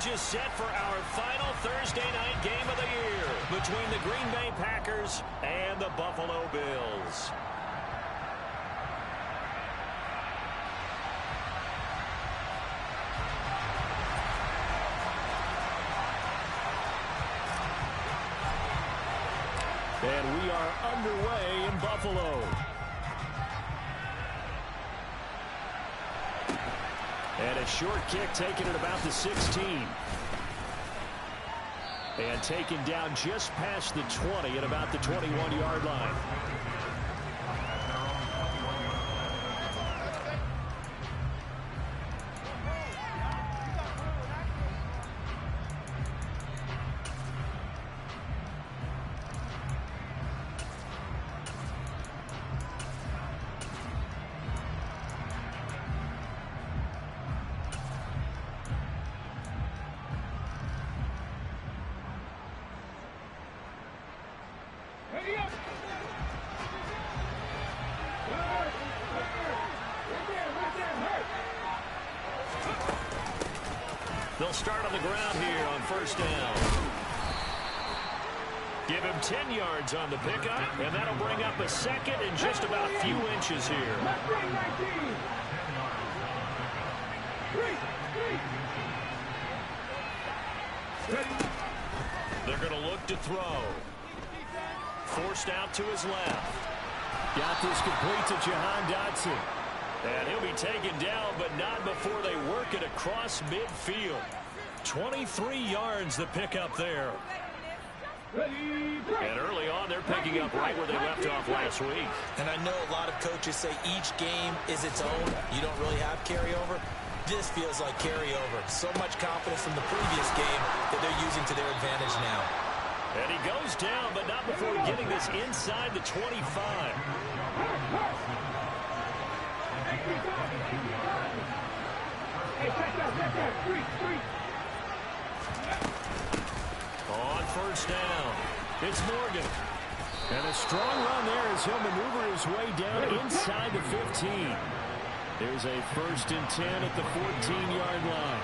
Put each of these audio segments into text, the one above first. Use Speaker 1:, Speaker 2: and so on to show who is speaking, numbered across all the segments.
Speaker 1: stage is set for our final Thursday night game of the year between the Green Bay Packers and the Buffalo Bills. And we are underway in Buffalo. And a short kick taken at about the 16. And taken down just past the 20 at about the 21-yard line. They'll start on the ground here on first down. Give him 10 yards on the pickup, and that'll bring up a second and just about a few inches here. They're going to look to throw. Forced out to his left. Got this complete to Dod2. And he'll be taken down, but not before they work it across midfield. 23 yards the pickup there. And early on, they're picking up right where they left off last week.
Speaker 2: And I know a lot of coaches say each game is its own. You don't really have carryover. This feels like carryover. So much confidence from the previous game that they're using to their advantage now.
Speaker 1: And he goes down, but not before getting this inside the 25. On first down, it's Morgan. And a strong run there as he'll maneuver his way down inside the 15. There's a 1st and 10 at the 14-yard line.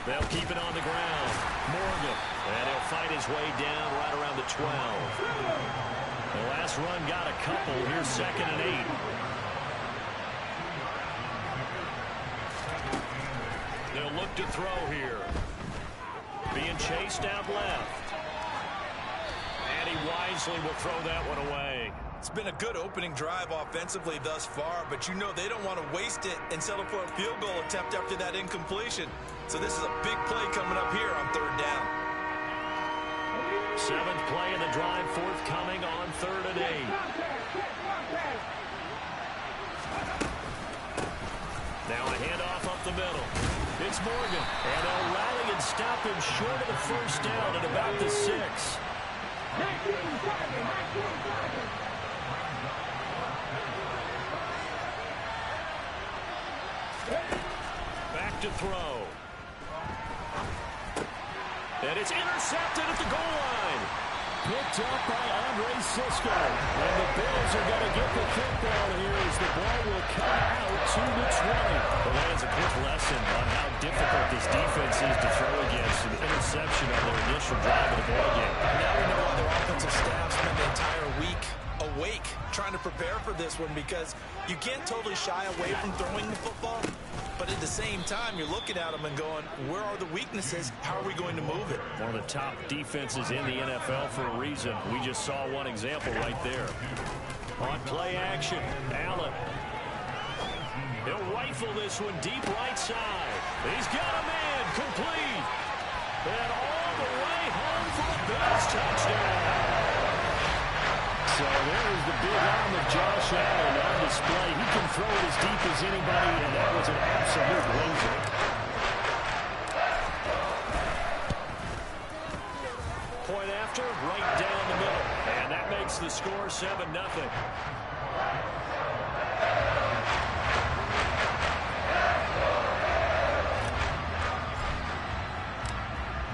Speaker 1: They'll keep it on the ground. Morgan. And he'll fight his way down right around the 12. The last run got a couple. Here's 2nd and 8. They'll look to throw here. Being chased out left. And he wisely will throw that one away.
Speaker 2: It's been a good opening drive offensively thus far, but you know they don't want to waste it and settle for a field goal attempt after that incompletion. So this is a big play coming up here on 3rd down.
Speaker 1: 7th play of the drive, forthcoming on 3rd and 8. Now a handoff up the middle. It's Morgan, and they'll rally and stop him short of the 1st down at about the 6. Back to throw. And it's intercepted at the goal line. Picked up by Andre Cisco. And the Bills are going to get the football here as the ball will come out to the 20. Well, that is a quick lesson on how difficult this defense is to throw against. An interception on their initial drive of the ball game.
Speaker 2: Now we know how their offensive staff spent the entire week awake trying to prepare for this one, because you can't totally shy away from throwing the football. But at the same time, you're looking at them and going, where are the weaknesses? How are we going to move it?
Speaker 1: One of the top defenses in the NFL for a reason. We just saw one example right there. On play action, Allen. He'll rifle this one deep right side. He's got a man complete. And all the way home for a Bills touchdown. So there's the big arm of Josh Allen on display. He can throw it as deep as anybody, and that was an absolute laser. Point after, right down the middle. And that makes the score 7-0.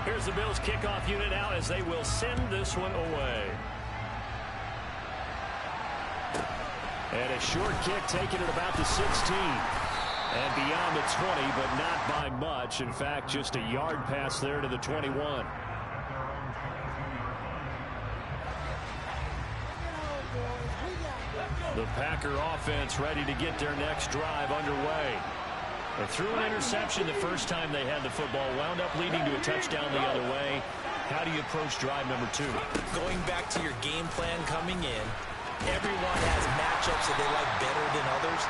Speaker 1: Here's the Bills kickoff unit out as they will send this one away. And a short kick taken at about the 16. And beyond the 20, but not by much. In fact, just a yard pass there to the 21. The Packer offense ready to get their next drive underway. They threw an interception the first time they had the football, wound up leading to a touchdown the other way. How do you approach drive number 2?
Speaker 2: Going back to your game plan coming in, everyone has matchups that they like better than others,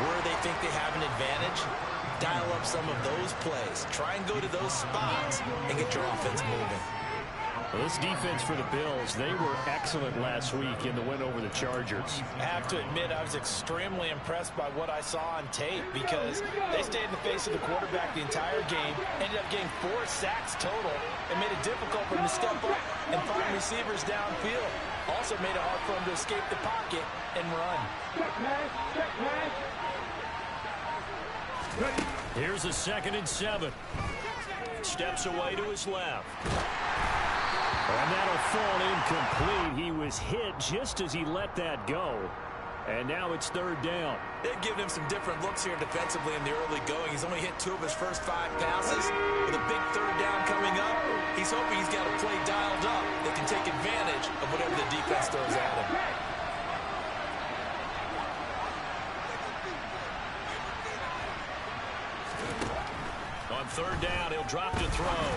Speaker 2: where they think they have an advantage. Dial up some of those plays. Try and go to those spots and get your offense moving.
Speaker 1: Well, this defense for the Bills, they were excellent last week in the win over the Chargers.
Speaker 2: I have to admit, I was extremely impressed by what I saw on tape because they stayed in the face of the quarterback the entire game, ended up getting 4 sacks total, and made it difficult for him to step up and find receivers downfield. Also made it hard for him to escape the pocket and run.
Speaker 1: Here's a 2nd and 7. Steps away to his left. And that'll fall incomplete. He was hit just as he let that go. And now it's 3rd down.
Speaker 2: They've given him some different looks here defensively in the early going. He's only hit 2 of his first 5 passes. With a big 3rd down coming up, he's hoping he's got a play dialed up that can take advantage of whatever the defense throws at him.
Speaker 1: On 3rd down, he'll drop to throw.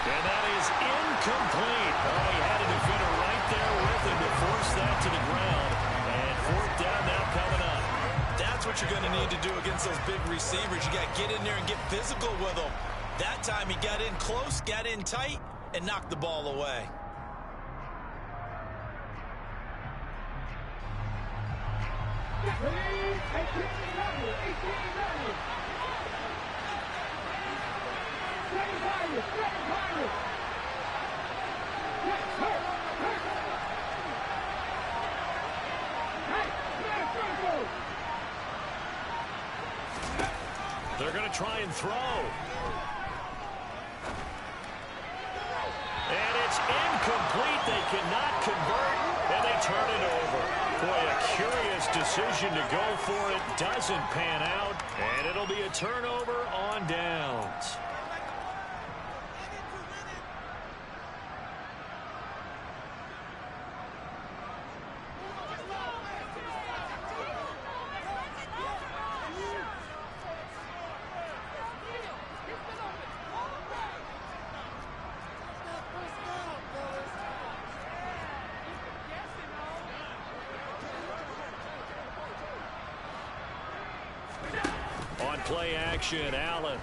Speaker 1: And that is incomplete. Oh, he had a defender right there with him to force that to the ground. And 4th down now coming up.
Speaker 2: That's what you're going to need to do against those big receivers. You got to get in there and get physical with them. That time he got in close, got in tight, and knocked the ball away.
Speaker 1: They're going to try and throw. And it's incomplete. They cannot convert, and they turn it over. Boy, a curious decision to go for it. Doesn't pan out, and it'll be a turnover on downs. Play action, Allen.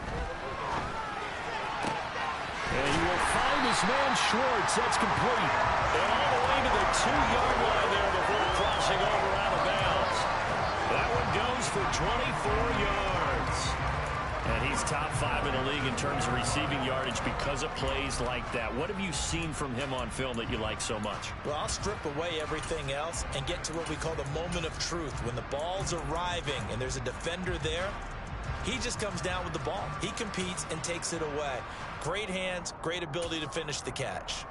Speaker 1: And he will find his man Schwartz. That's complete. And all the way to the 2-yard line there before crossing over out of bounds. That one goes for 24 yards. And he's top 5 in the league in terms of receiving yardage because of plays like that. What have you seen from him on film that you like so much?
Speaker 2: Well, I'll strip away everything else and get to what we call the moment of truth. When the ball's arriving and there's a defender there, he just comes down with the ball. He competes and takes it away. Great hands, great ability to finish the catch.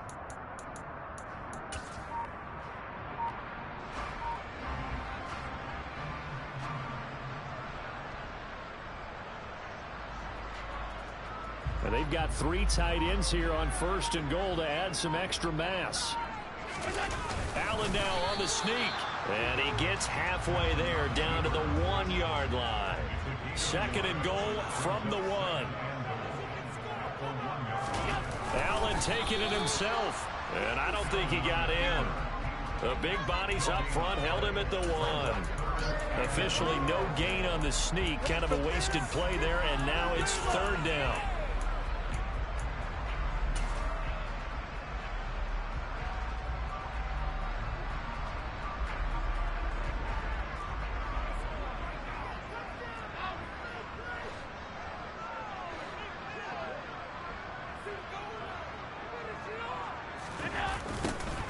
Speaker 1: And they've got 3 tight ends here on 1st and goal to add some extra mass. Allen now on the sneak. And he gets halfway there down to the 1-yard line. 2nd and goal from the 1. Allen taking it himself. And I don't think he got in. The big bodies up front held him at the 1. Officially no gain on the sneak. Kind of a wasted play there. And now it's 3rd down.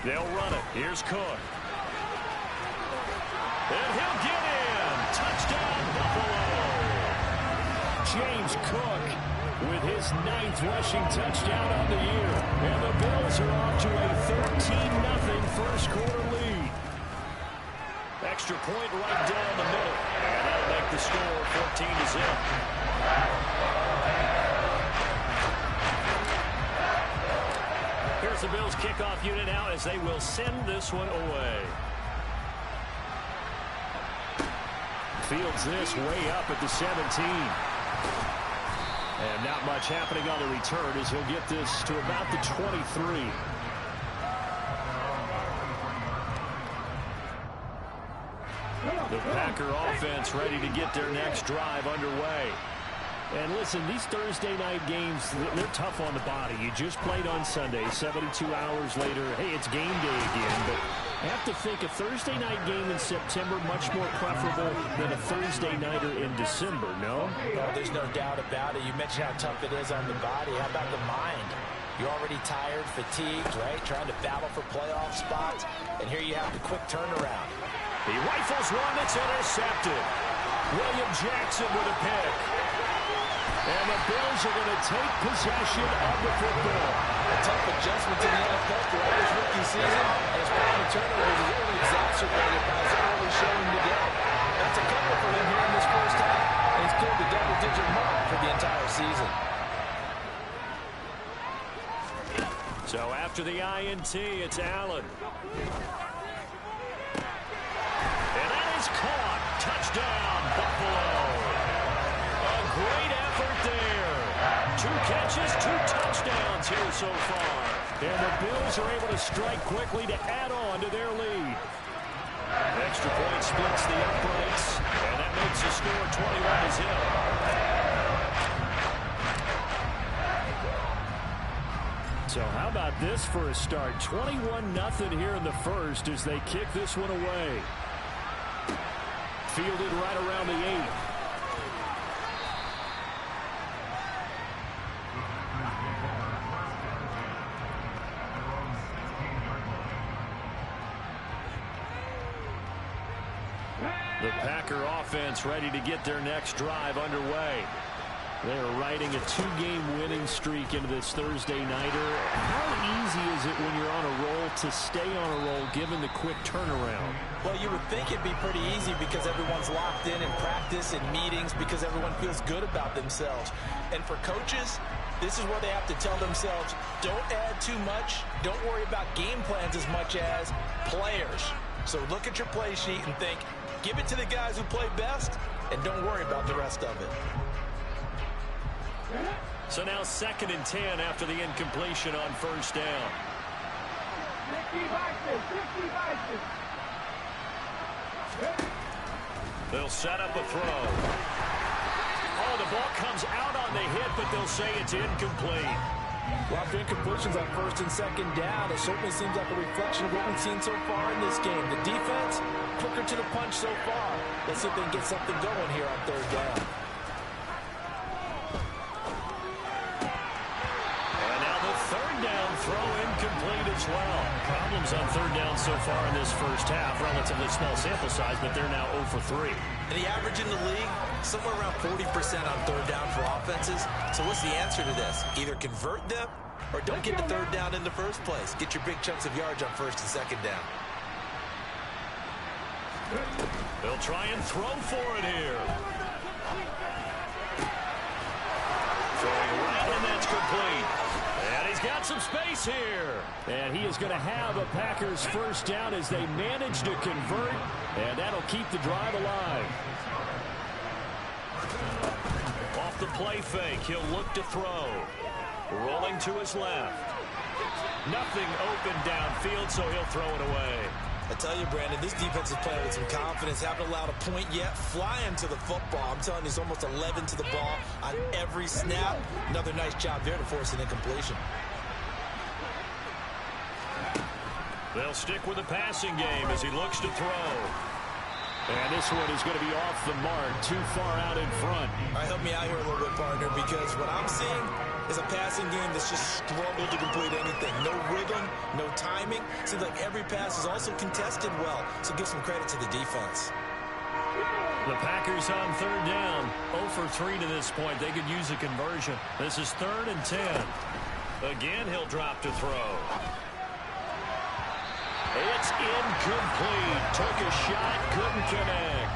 Speaker 1: They'll run it. Here's Cook. And he'll get in. Touchdown, Buffalo. James Cook with his 9th rushing touchdown on the year. And the Bills are off to a 13-0 first quarter lead. extra point right down the middle. And that'll make the score 14-0. Here's the Bills kickoff unit now as they will send this one away. Fields this way up at the 17. And not much happening on the return as he'll get this to about the 23. The Packer offense ready to get their next drive underway. And listen, these Thursday night games, they're tough on the body. You just played on Sunday, 72 hours later. Hey, it's game day again. But I have to think a Thursday night game in September much more preferable than a Thursday nighter in December, no?
Speaker 2: Oh, there's no doubt about it. You mentioned how tough it is on the body. How about the mind? You're already tired, fatigued, right? Trying to battle for playoff spots. And here you have the quick turnaround.
Speaker 1: He rifles one that's intercepted. William Jackson with a pick. And the Bills are going to take possession of the football.
Speaker 2: A tough adjustment to the NFL throughout his rookie season. And his problem with turnovers is really exacerbated by his early showing today. That's a couple for him here in this first half. And he's cleared the double-digit mark for the entire season.
Speaker 1: So after the INT, it's Allen. And that is caught. Touchdown, Buffalo. A great effort there. 2 catches, 2 touchdowns here so far. And the Bills are able to strike quickly to add on to their lead. Extra point splits the uprights. And that makes the score 21-0. So how about this for a start? 21-0 here in the first as they kick this one away. Fielded right around the 8. The Packer offense ready to get their next drive underway. They're riding a 2-game winning streak into this Thursday nighter. How easy is it when you're on a roll to stay on a roll given the quick turnaround?
Speaker 2: Well, you would think it'd be pretty easy because everyone's locked in practice and meetings because everyone feels good about themselves. And for coaches, this is where they have to tell themselves, don't add too much. Don't worry about game plans as much as players. So look at your play sheet and think, give it to the guys who play best, and don't worry about the rest of it.
Speaker 1: So now 2nd and 10 after the incompletion on first down. They'll set up a throw. Oh, the ball comes out on the hit, but they'll say it's incomplete.
Speaker 2: Well, after incompletions on 1st and 2nd down, it certainly seems like a reflection of what we've seen so far in this game. The defense, quicker to the punch so far. Let's see if they can get something going here on 3rd down.
Speaker 1: Throw incomplete as well. Problems on 3rd down so far in this first half. Relatively small sample size, but they're now 0 for 3.
Speaker 2: And the average in the league, somewhere around 40% on 3rd down for offenses. So what's the answer to this? Either convert them or don't get the 3rd down in the first place. Get your big chunks of yards on 1st and 2nd down.
Speaker 1: They'll try and throw for it here. Throwing right, and that's complete. And he's got some space here. And he is going to have a Packers 1st down as they manage to convert. And that'll keep the drive alive. Off the play fake, he'll look to throw. Rolling to his left. Nothing open downfield, so he'll throw it away.
Speaker 2: I tell you, Brandon, this defense is playing with some confidence. Haven't allowed a point yet. Flying to the football. I'm telling you, it's almost 11 to the ball on every snap. Another nice job there to force an incompletion.
Speaker 1: They'll stick with the passing game as he looks to throw. And this one is going to be off the mark, too far out in front.
Speaker 2: All right, help me out here a little bit, partner, because what I'm seeing is a passing game that's just struggled to complete anything. No rhythm, no timing. Seems like every pass is also contested well, so give some credit to the defense.
Speaker 1: The Packers on 3rd down, 0 for 3 to this point. They could use a conversion. This is 3rd and 10. Again, he'll drop to throw. It's incomplete. Took a shot, couldn't connect.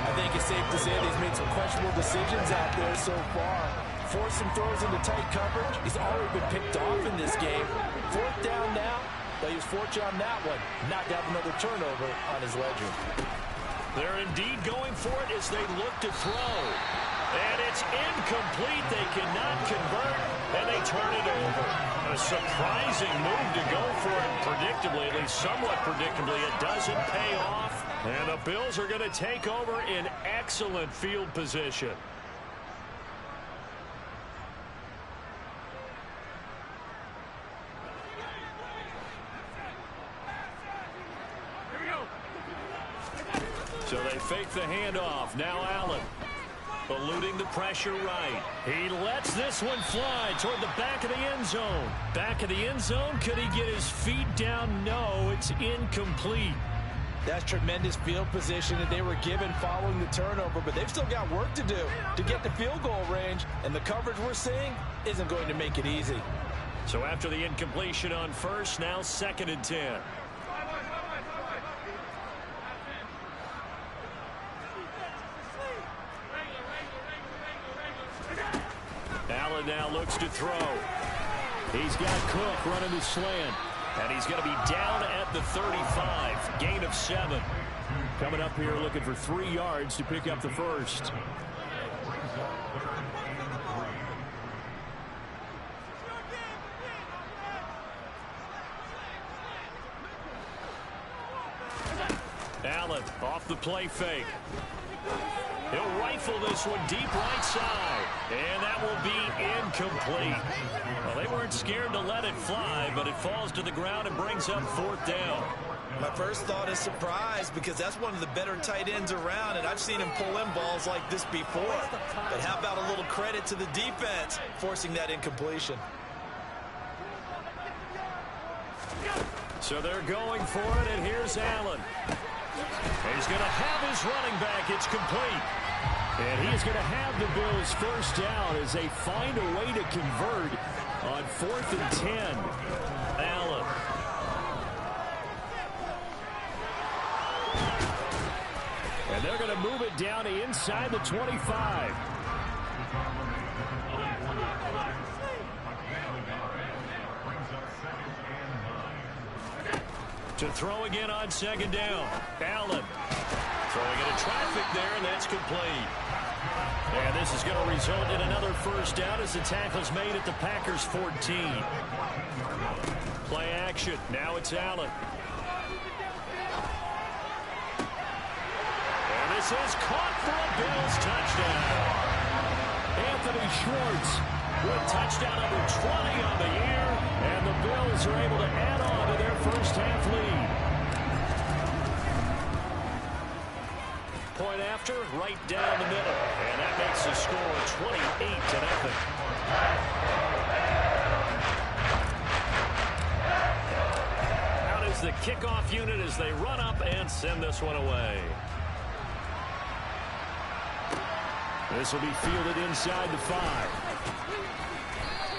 Speaker 2: I think it's safe to say that he's made some questionable decisions out there so far. Forced some throws into tight coverage. He's already been picked off in this game. 4th down now, but he was fortunate on that one. Not to have another turnover on his ledger.
Speaker 1: They're indeed going for it as they look to throw. And it's incomplete. They cannot convert, and they turn it over. A surprising move to go for it. Predictably, at least somewhat predictably, it doesn't pay off. And the Bills are going to take over in excellent field position. So they fake the handoff. Now Allen. Eluding the pressure right. He lets this one fly toward the back of the end zone. Back of the end zone. Could he get his feet down? No, it's incomplete.
Speaker 2: That's tremendous field position that they were given following the turnover, but they've still got work to do to get the field goal range, and the coverage we're seeing isn't going to make it easy.
Speaker 1: So after the incompletion on first, now 2nd and 10. Allen now looks to throw. He's got Cook running the slant. And he's going to be down at the 35. Gain of 7. Coming up here looking for 3 yards to pick up the first. Allen off the play fake. He'll rifle this one deep right side. And that will be incomplete. Well, they weren't scared to let it fly, but it falls to the ground and brings up 4th down.
Speaker 2: My first thought is surprise, because that's one of the better tight ends around, and I've seen him pull in balls like this before. But how about a little credit to the defense forcing that incompletion?
Speaker 1: So they're going for it, and here's Allen. He's going to have his running back. It's complete. And he is going to have the Bills first down as they find a way to convert on 4th and 10. Allen. And they're going to move it down to inside the 25. To throw again on 2nd down. Allen throwing into traffic there, and that's complete. And this is going to result in another first down as the tackle's made at the Packers' 14. Play action. Now it's Allen. And this is caught for a Bills touchdown. Anthony Schwartz with touchdown number 20 on the year, and the Bills are able to add on to their first half lead. Point after, right down the middle, and that makes the score 28-0. Out is the kickoff unit as they run up and send this one away. This will be fielded inside the 5.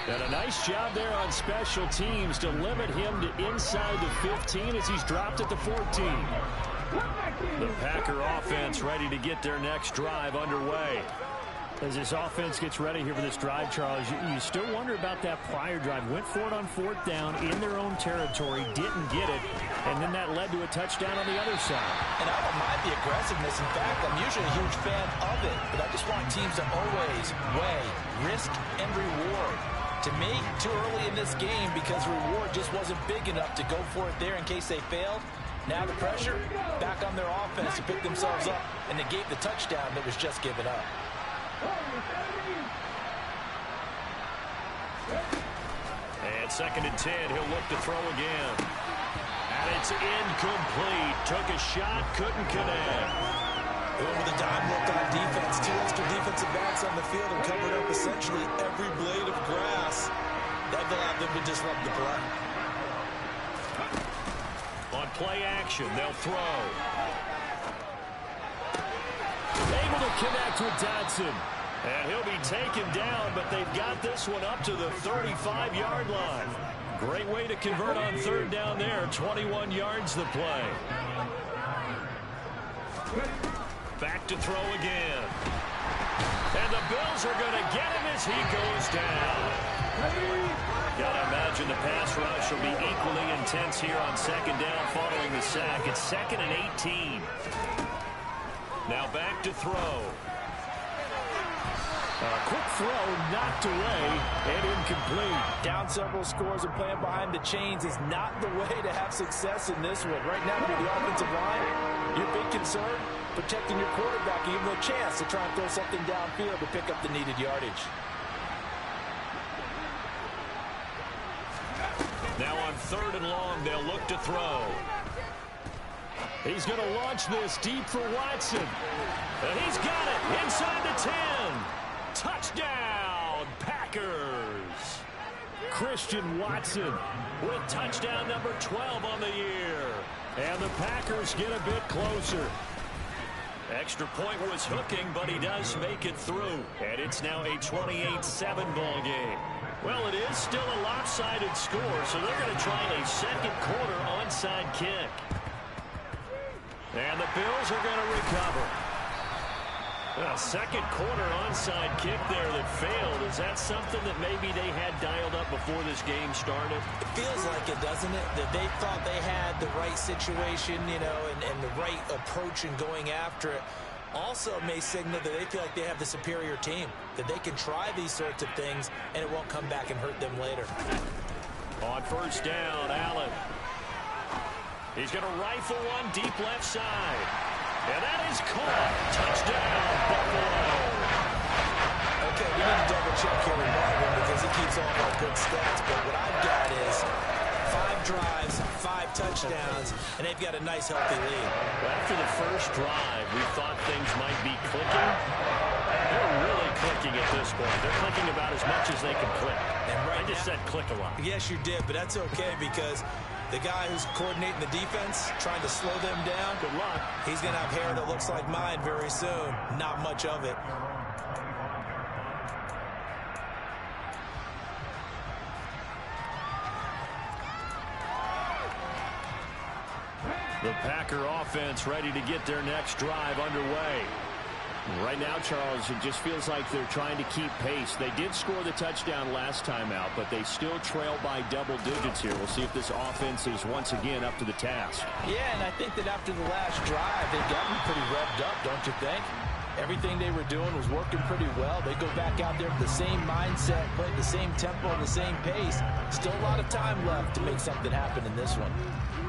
Speaker 1: And a nice job there on special teams to limit him to inside the 15 as he's dropped at the 14. The Packer offense ready to get their next drive underway. As this offense gets ready here for this drive, Charles, you still wonder about that prior drive. Went for it on 4th down in their own territory, didn't get it, and then that led to a touchdown on the other side. And I don't mind the aggressiveness. In fact, I'm usually a huge fan of it, but I just want teams to always weigh risk and reward. To me, too early in this game because reward just wasn't big enough to go for it there in case they failed. Now the pressure back on their offense to pick themselves up and negate the touchdown that was just given up. And 2nd and 10, he'll look to throw again. And it's incomplete. Took a shot, couldn't connect.
Speaker 2: Going with a dime look on defense. 2 extra defensive backs on the field and covered up essentially every blade of grass. That allowed them to disrupt the play.
Speaker 1: On play action, they'll throw. Able to connect with Dodson. And he'll be taken down, but they've got this one up to the 35-yard line. Great way to convert on third down there. 21 yards the play. Back to throw again. And the Bills are going to get him as he goes down. Gotta imagine the pass rush will be equally intense here on second down following the sack. It's 2nd and 18. Now back to throw. A quick throw knocked away and incomplete.
Speaker 2: Down several scores and playing behind the chains is not the way to have success in this one. Right now, to be the offensive line, your big concern, protecting your quarterback, give him a chance to try and throw something downfield to pick up the needed yardage.
Speaker 1: Now on 3rd and long, they'll look to throw. He's going to launch this deep for Watson. And he's got it inside the 10. Touchdown, Packers. Christian Watson with touchdown number 12 on the year. And the Packers get a bit closer. Extra point was hooking, but he does make it through. And it's now a 28-7 ball game. Well, it is still a lopsided score, so they're going to try a second quarter onside kick. And the Bills are going to recover. A second quarter onside kick there that failed. Is that something that maybe they had dialed up before this game started?
Speaker 2: It feels like it, doesn't it? That they thought they had the right situation, you know, and the right approach in going after it. Also may signal that they feel like they have the superior team, that they can try these sorts of things and it won't come back and hurt them later.
Speaker 1: On first down, Allen. He's going to rifle one deep left side. And that is caught. Touchdown, Buffalo.
Speaker 2: Okay, we need to double-check here with Marvin because he keeps all of our good stats. But what I've got is 5 drives, 5 touchdowns, and they've got a nice, healthy lead.
Speaker 1: After the first drive, we thought things might be clicking. They're really clicking at this point. They're clicking about as much as they can click.
Speaker 2: And right
Speaker 1: I just said click a lot.
Speaker 2: Yes, you did, but that's okay because the guy who's coordinating the defense, trying to slow them down,
Speaker 1: good luck.
Speaker 2: He's going to have hair that looks like mine very soon. Not much of it.
Speaker 1: The Packer offense ready to get their next drive underway. Right now, Charles, it just feels like they're trying to keep pace. They did score the touchdown last time out, but they still trail by double digits here. We'll see if this offense is once again up to the task.
Speaker 2: Yeah, and I think that after the last drive, they got me pretty revved up, don't you think? Everything they were doing was working pretty well. They go back out there with the same mindset, play at the same tempo, and the same pace. Still a lot of time left to make something happen in this one.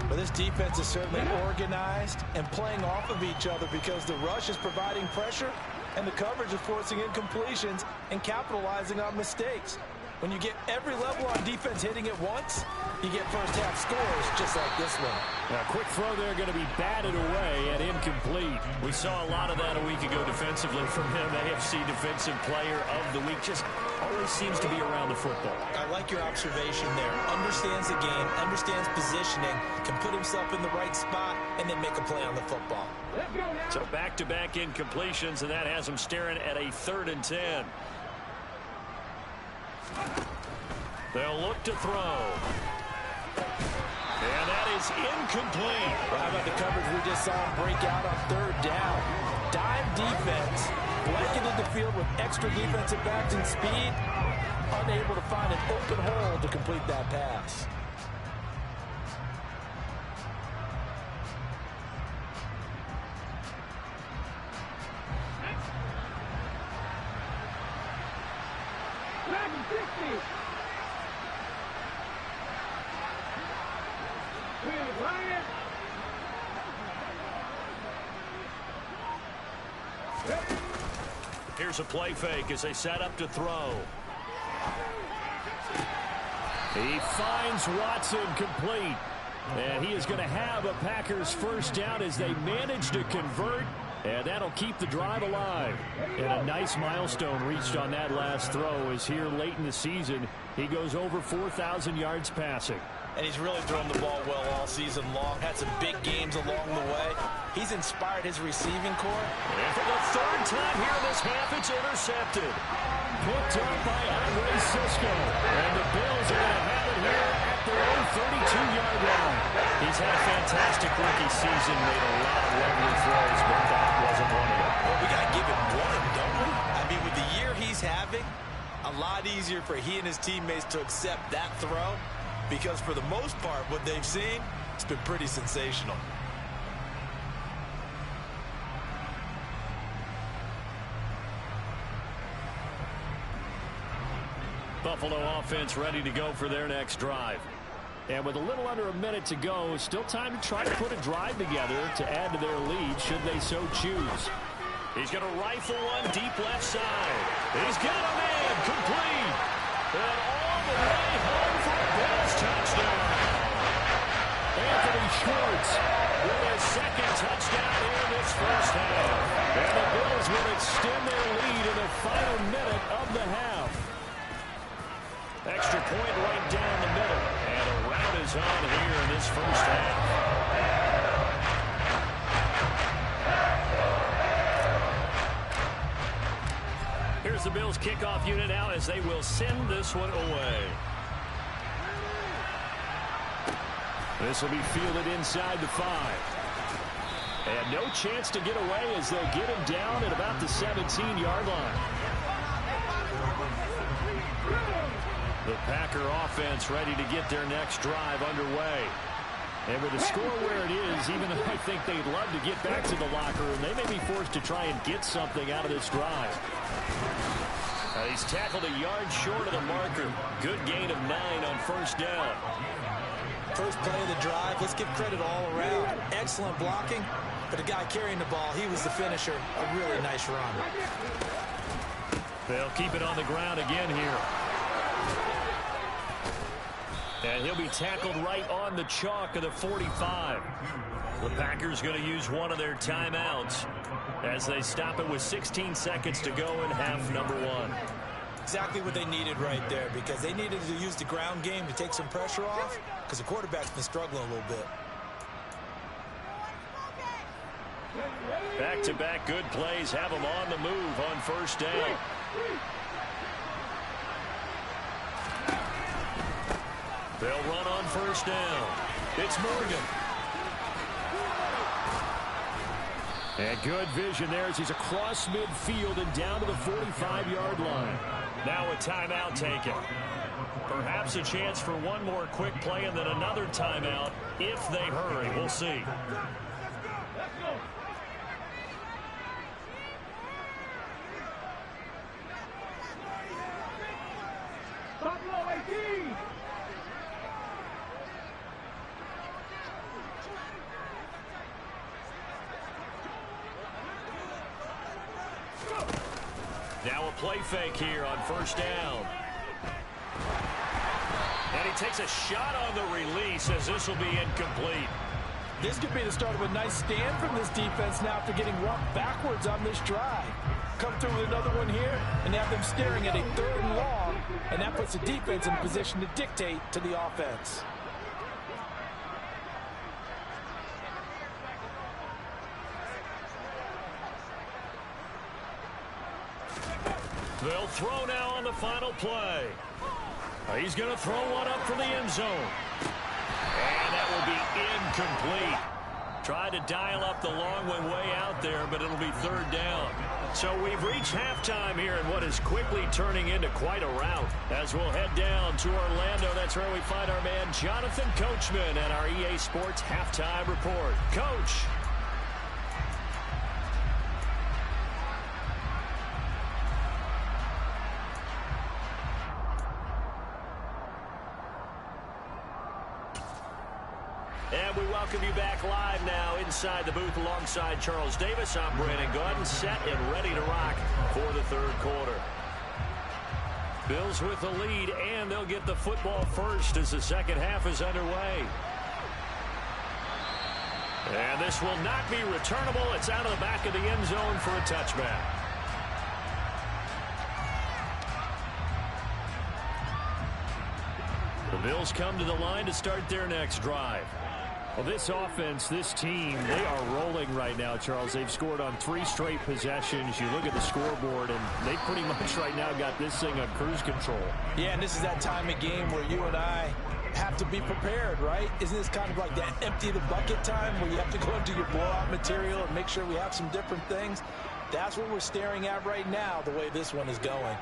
Speaker 2: But this defense is certainly organized and playing off of each other because the rush is providing pressure and the coverage is forcing incompletions and capitalizing on mistakes. When you get every level on defense hitting at once, you get first-half scores just like this one.
Speaker 1: A quick throw there going to be batted away and incomplete. We saw a lot of that a week ago defensively from him. AFC Defensive Player of the Week. Just always seems to be around the football.
Speaker 2: I like your observation there. Understands the game, understands positioning, can put himself in the right spot, and then make a play on the football.
Speaker 1: So back-to-back incompletions, and that has him staring at a 3rd and 10. They'll look to throw. And that is incomplete.
Speaker 2: Well, how about the coverage we just saw him break out on 3rd down? Dime defense, blanketed the field with extra defensive backs and speed, unable to find an open hole to complete that pass.
Speaker 1: Here's a play fake as they set up to throw. He finds Watson complete. And he is going to have a Packers first down as they manage to convert. And that'll keep the drive alive. And a nice milestone reached on that last throw as here late in the season, he goes over 4,000 yards passing.
Speaker 2: And he's really thrown the ball well all season long. Had some big games along the way. He's inspired his receiving corps.
Speaker 1: And for the 3rd time here this half, it's intercepted. Picked up by Andre Cisco. And the Bills are going to have it here at the 32-yard line. He's had a fantastic rookie season, made a lot of lovely throws, but that wasn't one of them.
Speaker 2: Well, we got to give him one, don't we? I mean, with the year he's having, a lot easier for he and his teammates to accept that throw, because for the most part, what they've seen, it's been pretty sensational.
Speaker 1: Buffalo offense ready to go for their next drive. And with a little under a minute to go, still time to try to put a drive together to add to their lead should they so choose. He's going to rifle one deep left side. He's got a man complete. And all the way home for a Bills touchdown. Anthony Schwartz with his second touchdown here in this first half. And the Bills will extend their lead in the final minute of the half. Extra point right down the middle. And a rout is on here in this first half. Here's the Bills kickoff unit out as they will send this one away. This will be fielded inside the 5. And no chance to get away as they'll get him down at about the 17-yard line. The Packer offense ready to get their next drive underway. And with the score where it is, even though I think they'd love to get back to the locker room, they may be forced to try and get something out of this drive. He's tackled a yard short of the marker. Good gain of 9 on first down.
Speaker 2: First play of the drive, let's give credit all around. Excellent blocking, but the guy carrying the ball, he was the finisher. A really nice run.
Speaker 1: They'll keep it on the ground again here. And he'll be tackled right on the chalk of the 45. The Packers going to use one of their timeouts as they stop it with 16 seconds to go in half number 1.
Speaker 2: Exactly what they needed right there, because they needed to use the ground game to take some pressure off, because the quarterback's been struggling a little bit.
Speaker 1: Back-to-back good plays have them on the move on first down. They'll run on first down. It's Morgan. And good vision there as he's across midfield and down to the 45-yard line. Now a timeout taken. Perhaps a chance for one more quick play and then another timeout if they hurry. We'll see. Now a play fake here on first down. And he takes a shot on the release as this will be incomplete.
Speaker 2: This could be the start of a nice stand from this defense now after getting walked backwards on this drive. Come through with another one here and have them staring at a 3rd and long, and that puts the defense in position to dictate to the offense.
Speaker 1: They'll throw now on the final play. He's going to throw one up for the end zone. And that will be incomplete. Tried to dial up the long one way out there, but it'll be 3rd down. So we've reached halftime here in what is quickly turning into quite a rout. As we'll head down to Orlando, that's where we find our man Jonathan Coachman and our EA Sports Halftime Report. Coach. And we welcome you back live now inside the booth alongside Charles Davis. I'm Brandon Gunn, set and ready to rock for the 3rd quarter. Bills with the lead, and they'll get the football first as the second half is underway. And this will not be returnable. It's out of the back of the end zone for a touchback. The Bills come to the line to start their next drive. Well, this offense, this team, they are rolling right now, Charles. They've scored on 3 straight possessions. You look at the scoreboard, and they pretty much right now got this thing on cruise control.
Speaker 2: Yeah, and this is that time of game where you and I have to be prepared, right? Isn't this kind of like that empty the bucket time where you have to go into your blowout material and make sure we have some different things? That's what we're staring at right now, the way this one is going.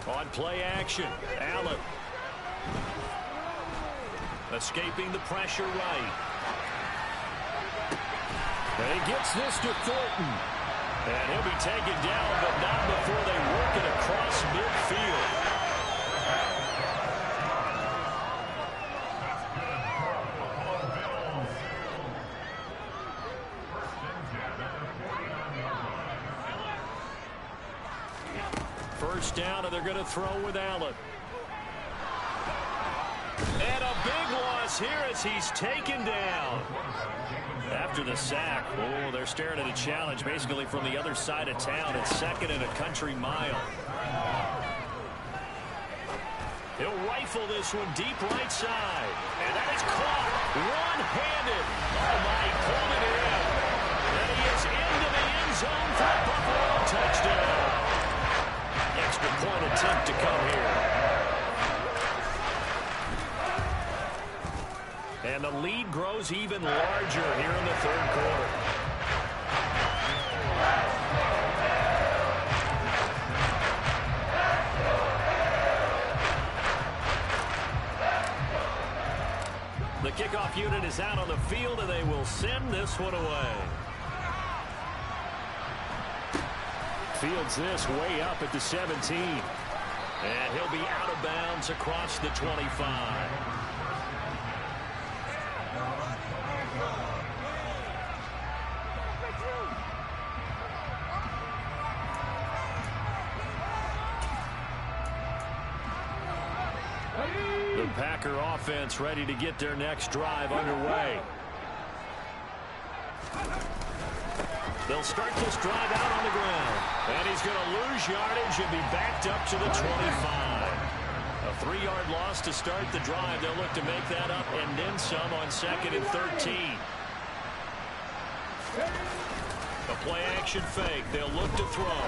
Speaker 1: On play action, Allen. Escaping the pressure right. And he gets this to Thornton. And he'll be taken down, but not before they work it across midfield. First down, and they're going to throw with Allen. And a big loss here as he's taken down. After the sack, oh, they're staring at a challenge basically from the other side of town. It's second and a country mile. He'll rifle this one deep right side. And that is caught one-handed. Oh, my, pulled it in. And he is into the end zone for a Buffalo touchdown. Extra point attempt to come here. And the lead grows even larger here in the third quarter. The kickoff unit is out on the field, and they will send this one away. Fields this way up at the 17. And he'll be out of bounds across the 25. The Packer offense ready to get their next drive underway. They'll start this drive out on the ground. And he's going to lose yardage and be backed up to the 25. A 3-yard loss to start the drive. They'll look to make that up and then some on 2nd and 13. A play-action fake. They'll look to throw.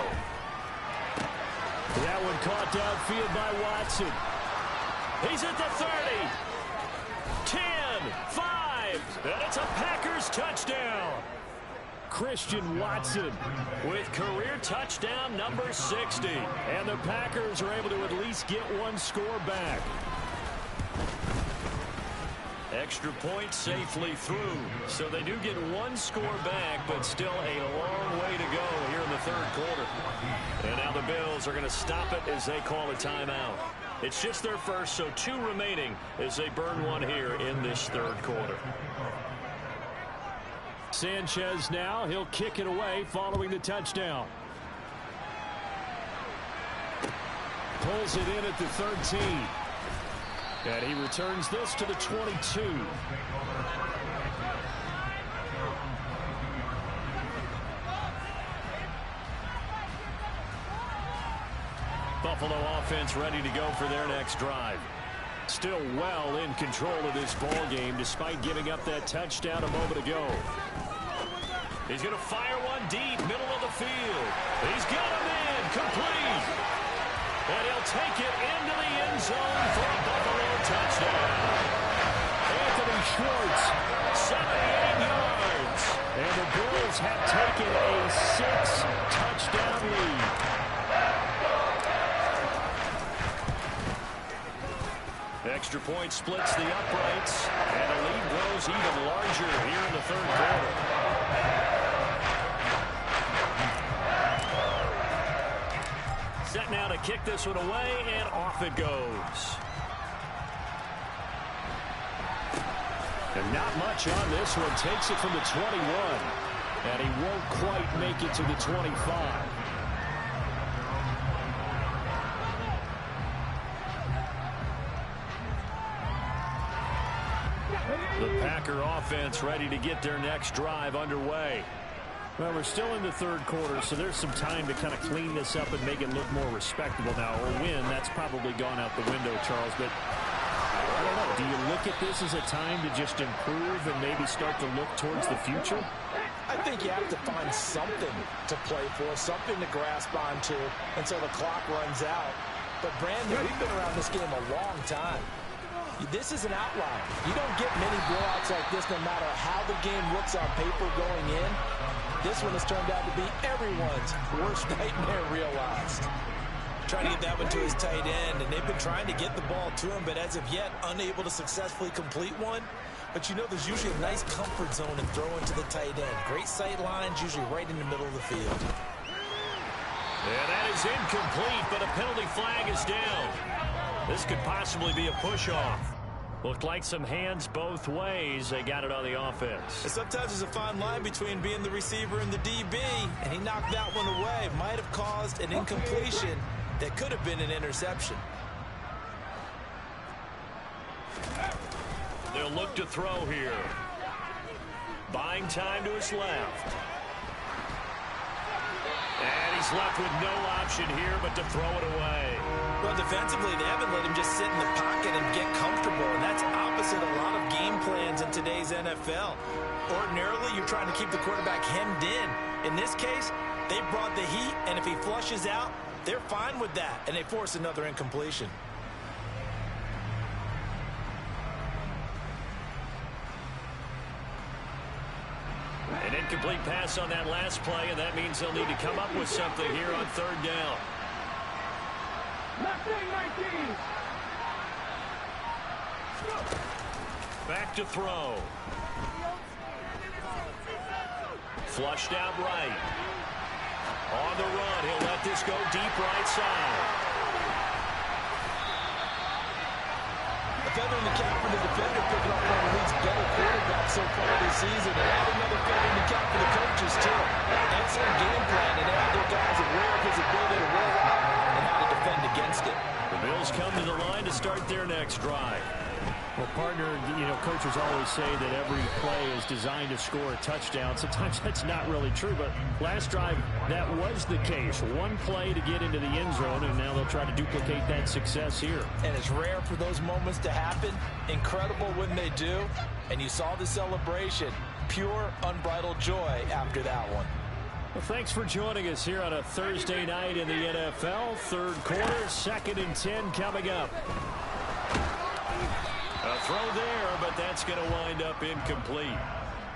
Speaker 1: That one caught downfield by Watson. He's at the 30. 10, 5, and it's a Packers touchdown. Christian Watson with career touchdown number 60. And the Packers are able to at least get one score back. Extra point safely through. So they do get one score back, but still a long way to go here in the third quarter. And now the Bills are going to stop it as they call a timeout. It's just their first, so 2 remaining as they burn one here in this third quarter. Sanchez now, he'll kick it away following the touchdown. Pulls it in at the 13. And he returns this to the 22. Buffalo offense ready to go for their next drive. Still well in control of this ball game despite giving up that touchdown a moment ago. He's going to fire one deep, middle of the field. He's got him in, complete. And he'll take it into the end zone for a Buffalo touchdown. Anthony Schwartz, 78 yards. And the Bills have taken a 6-touchdown lead. Extra point splits the uprights, and the lead grows even larger here in the third quarter. Set now to kick this one away, and off it goes. And not much on this one. Takes it from the 21, and he won't quite make it to the 25. The Packer offense ready to get their next drive underway. Well, we're still in the third quarter, so there's some time to kind of clean this up and make it look more respectable now. Or win, that's probably gone out the window, Charles. But I don't know. Do you look at this as a time to just improve and maybe start to look towards the future?
Speaker 2: I think you have to find something to play for, something to grasp onto until the clock runs out. But, Brandon, we've been around this game a long time. This is an outlier. You don't get many blowouts like this no matter how the game looks on paper going in. This one has turned out to be everyone's worst nightmare realized. Trying to get that one to his tight end, and they've been trying to get the ball to him, but as of yet, unable to successfully complete one. But you know there's usually a nice comfort zone in throwing to the tight end. Great sight lines, usually right in the middle of the field.
Speaker 1: And that is incomplete, but a penalty flag is down. This could possibly be a push-off. Looked like some hands both ways. They got it on the offense.
Speaker 2: And sometimes there's a fine line between being the receiver and the DB, and he knocked that one away. Might have caused an incompletion that could have been an interception.
Speaker 1: They'll look to throw here. Buying time to his left. And he's left with no option here but to throw it away.
Speaker 2: Well, defensively, they haven't let him just sit in the pocket and get comfortable, and that's opposite a lot of game plans in today's NFL. Ordinarily, you're trying to keep the quarterback hemmed in. In this case, they brought the heat, and if he flushes out, they're fine with that, and they force another incompletion.
Speaker 1: An incomplete pass on that last play, and that means they'll need to come up with something here on third down. Back to throw. Flushed out right. On the run, he'll let this go deep right side.
Speaker 2: A feather in the cap for the defender, picking up one of the league's better quarterbacks so far this season, and add another feather in the cap for the coaches, too. Excellent game plan, and they have their guys aware of his ability to roll out and how to defend against it.
Speaker 1: The Bills come to the line to start their next drive. Well, partner, you know, coaches always say that every play is designed to score a touchdown. Sometimes that's not really true, but last drive, that was the case. One play to get into the end zone, and now they'll try to duplicate that success here.
Speaker 2: And it's rare for those moments to happen. Incredible when they do. And you saw the celebration. Pure, unbridled joy after that one.
Speaker 1: Well, thanks for joining us here on a Thursday night in the NFL. Third quarter, 2nd and 10 coming up. A throw there, but that's going to wind up incomplete.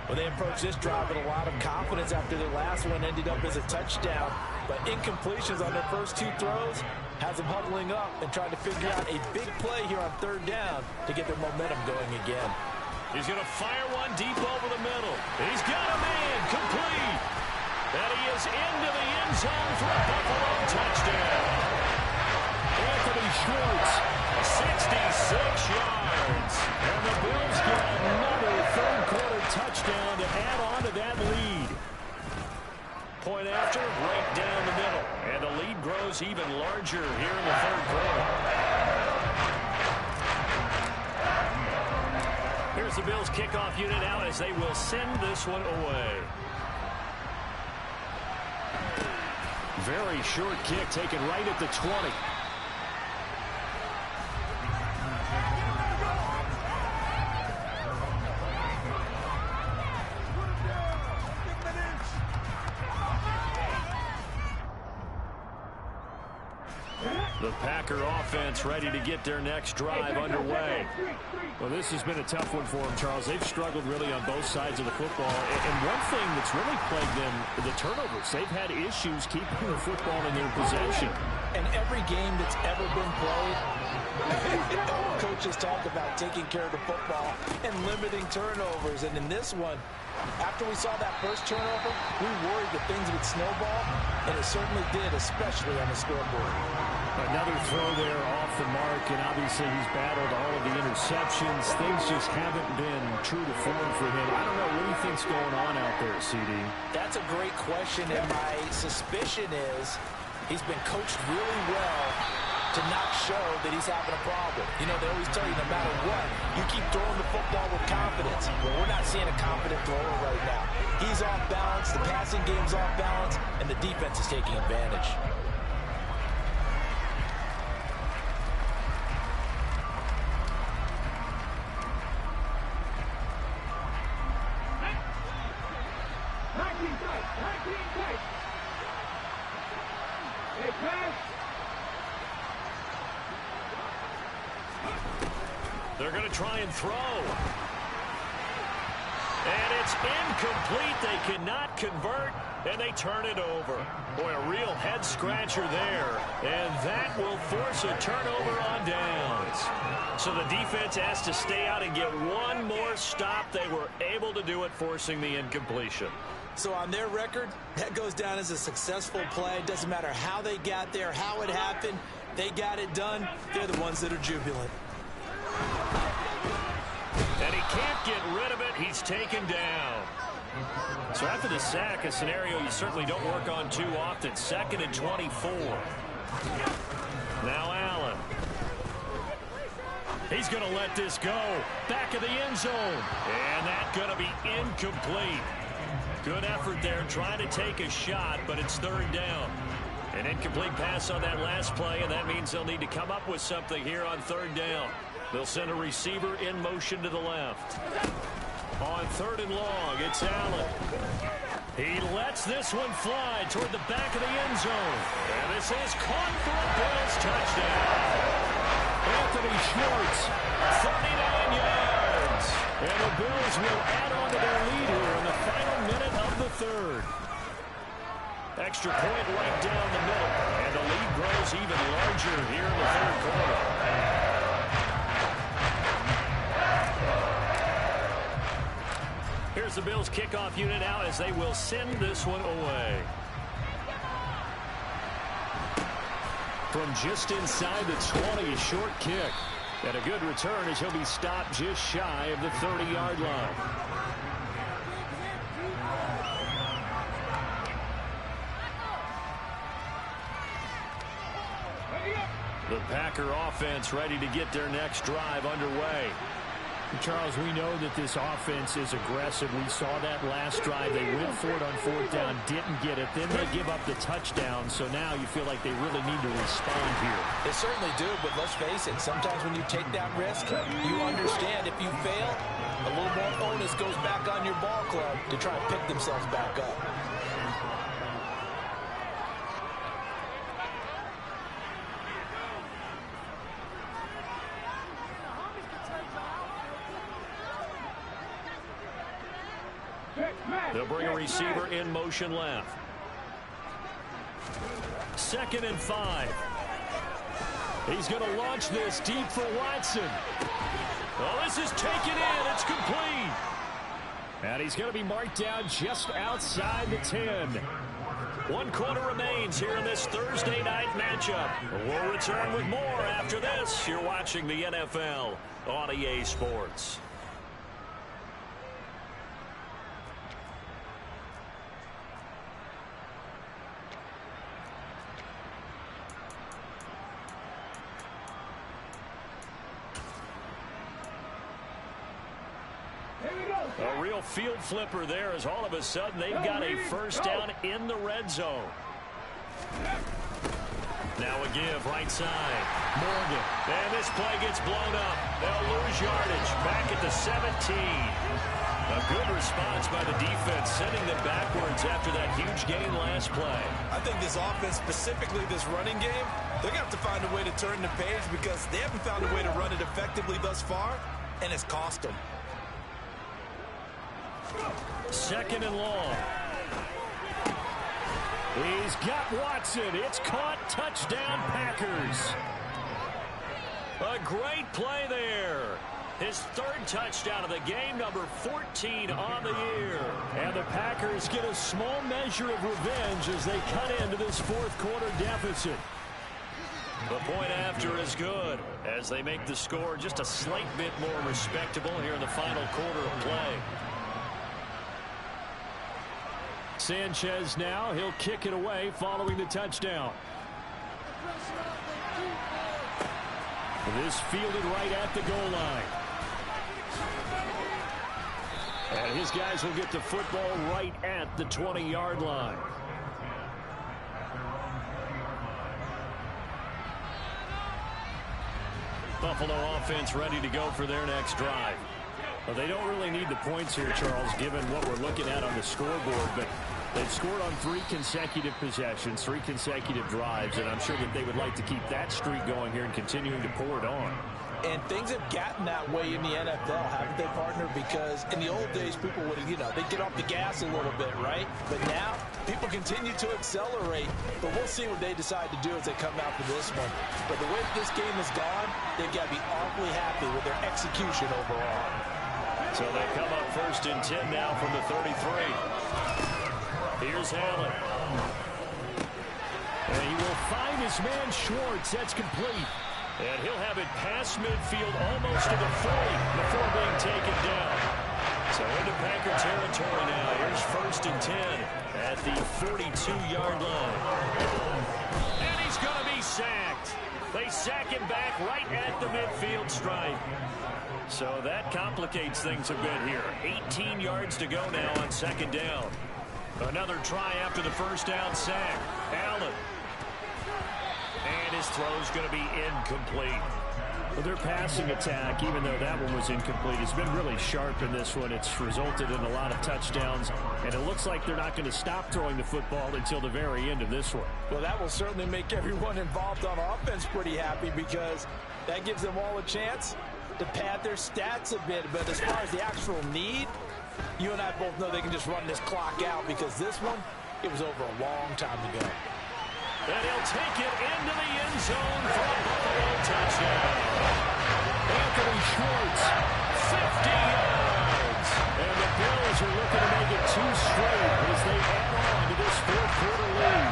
Speaker 2: Well, they approached this drive with a lot of confidence after their last one ended up as a touchdown. But incompletions on their first two throws has them huddling up and trying to figure out a big play here on third down to get their momentum going again.
Speaker 1: He's going to fire one deep over the middle. He's got a man complete. And he is into the end zone for a Buffalo touchdown. Anthony Schwartz, 66 yards. And the Bills get another third quarter touchdown to add on to that lead. Point after, right down the middle. And the lead grows even larger here in the third quarter. Here's the Bills kickoff unit out as they will send this one away. Very short kick taken right at the 20. The Packer offense ready to get their next drive underway. Well, this has been a tough one for them, Charles. They've struggled really on both sides of the football. And one thing that's really plagued them, the turnovers. They've had issues keeping the football in their possession.
Speaker 2: And every game that's ever been played, coaches talk about taking care of the football and limiting turnovers. And in this one, after we saw that first turnover, we worried that things would snowball, and it certainly did, especially on the scoreboard.
Speaker 1: Another throw there off the mark, and obviously he's battled all of the interceptions. Things just haven't been true to form for him. I don't know, what do you think's going on out there, CD? That's
Speaker 2: a great question, and my suspicion is he's been coached really well to not show that he's having a problem. You know, they always tell you no matter what, you keep throwing the football with confidence. Well, we're not seeing a confident thrower right now. He's off balance, the passing game's off balance, and the defense is taking advantage.
Speaker 1: They're going to try and throw. And it's incomplete. They cannot convert, and they turn it over. Boy, a real head-scratcher there. And that will force a turnover on downs. So the defense has to stay out and get one more stop. They were able to do it, forcing the incompletion.
Speaker 2: So on their record, that goes down as a successful play. Doesn't matter how they got there, how it happened. They got it done. They're the ones that are jubilant.
Speaker 1: And he can't get rid of it. He's taken down. So after the sack, a scenario you certainly don't work on too often. 2nd and 24. Now Allen. He's going to let this go. Back of the end zone. And that's going to be incomplete. Good effort there trying to take a shot, but it's 3rd down. An incomplete pass on that last play, and that means they'll need to come up with something here on 3rd down. They'll send a receiver in motion to the left. On 3rd and long, it's Allen. He lets this one fly toward the back of the end zone. And this is caught for a Bills touchdown. Anthony Schwartz, 39 yards. And the Bills will add on to their lead here in the final minute of the 3rd. Extra point right down the middle. And the lead grows even larger here in the 3rd quarter. Here's the Bills kickoff unit out as they will send this one away. From just inside the 20, a short kick. And a good return as he'll be stopped just shy of the 30-yard line. The Packer offense ready to get their next drive underway.
Speaker 3: Charles, we know that this offense is aggressive. We saw that last drive. They went for it on 4th down, didn't get it. Then they give up the touchdown. So now you feel like they really need to respond here.
Speaker 2: They certainly do, but let's face it. Sometimes when you take that risk, you understand if you fail, a little more onus goes back on your ball club to try and pick themselves back up.
Speaker 1: They'll bring a receiver in motion left. 2nd and 5. He's going to launch this deep for Watson. Well, this is taken in. It's complete. And he's going to be marked down just outside the 10. 1 quarter remains here in this Thursday night matchup. We'll return with more after this. You're watching the NFL on EA Sports. A real field flipper there as all of a sudden they've got a 1st down in the red zone. Now a give right side. Morgan. And this play gets blown up. They'll lose yardage. Back at the 17. A good response by the defense, sending them backwards after that huge gain last play.
Speaker 2: I think this offense, specifically this running game, they're going to have to find a way to turn the page because they haven't found a way to run it effectively thus far, and it's cost them.
Speaker 1: 2nd and long. He's got Watson. It's caught. Touchdown, Packers. A great play there. His 3rd touchdown of the game, number 14 on the year. And the Packers get a small measure of revenge as they cut into this 4th quarter deficit. The point after is good as they make the score just a slight bit more respectable here in the final quarter of play. Sanchez now, he'll kick it away following the touchdown. This fielded right at the goal line. And his guys will get the football right at the 20-yard line. Buffalo offense ready to go for their next drive. Well, they don't really need the points here, Charles, given what we're looking at on the scoreboard, but they've scored on 3 consecutive possessions, 3 consecutive drives, and I'm sure that they would like to keep that streak going here and continuing to pour it on.
Speaker 2: And things have gotten that way in the NFL, haven't they, partner? Because in the old days, people would, they'd get off the gas a little bit, right? But now, people continue to accelerate. But we'll see what they decide to do as they come out for this one. But the way this game has gone, they've got to be awfully happy with their execution overall.
Speaker 1: So they come up 1st and 10 now from the 33. Here's Allen.
Speaker 3: And he will find his man Schwartz. That's complete.
Speaker 1: And he'll have it past midfield almost to the 40 before being taken down. So into Packer territory now. Here's 1st and 10 at the 42-yard line. And he's going to be sacked. They sack him back right at the midfield stripe. So that complicates things a bit here. 18 yards to go now on 2nd down. Another try after the 1st down sack. Allen. And his throw's going to be incomplete.
Speaker 3: Well, their passing attack, even though that one was incomplete, has been really sharp in this one. It's resulted in a lot of touchdowns, and it looks like they're not going to stop throwing the football until the very end of this one.
Speaker 2: Well, that will certainly make everyone involved on offense pretty happy because that gives them all a chance to pad their stats a bit. But as far as the actual need, you and I both know they can just run this clock out because this one, it was over a long time ago.
Speaker 1: And he'll take it into the end zone for a Buffalo touchdown.
Speaker 3: Anthony Schwartz,
Speaker 1: 50 yards.
Speaker 3: And the Bills are looking to make it 2 straight as they add on to this 4th-quarter lead.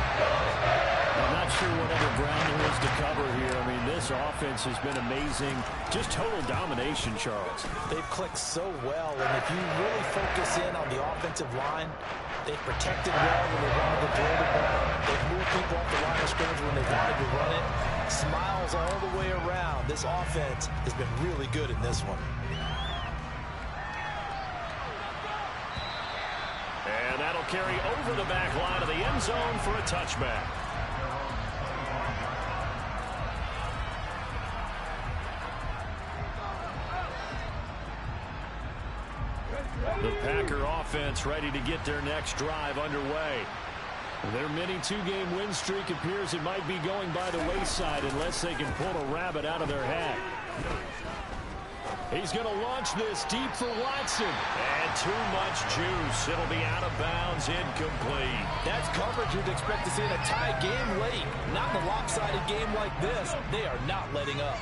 Speaker 3: I'm not sure what other ground there is to cover here. I mean, this offense has been amazing. Just total domination, Charles.
Speaker 2: They've clicked so well, and if you really focus in on the offensive line, they've protected well when they wanted to throw the ball. They've moved people off the line of scrimmage when they wanted to run it. Smiles all the way around. This offense has been really good in this one.
Speaker 1: And that'll carry over the back line of the end zone for a touchback. The Packer offense ready to get their next drive underway. Their mini 2-game win streak appears it might be going by the wayside unless they can pull a rabbit out of their hat. He's going to launch this deep for Watson. And too much juice. It'll be out of bounds, incomplete.
Speaker 2: That's coverage you'd expect to see in a tie game late. Not in a lopsided game like this. They are not letting up.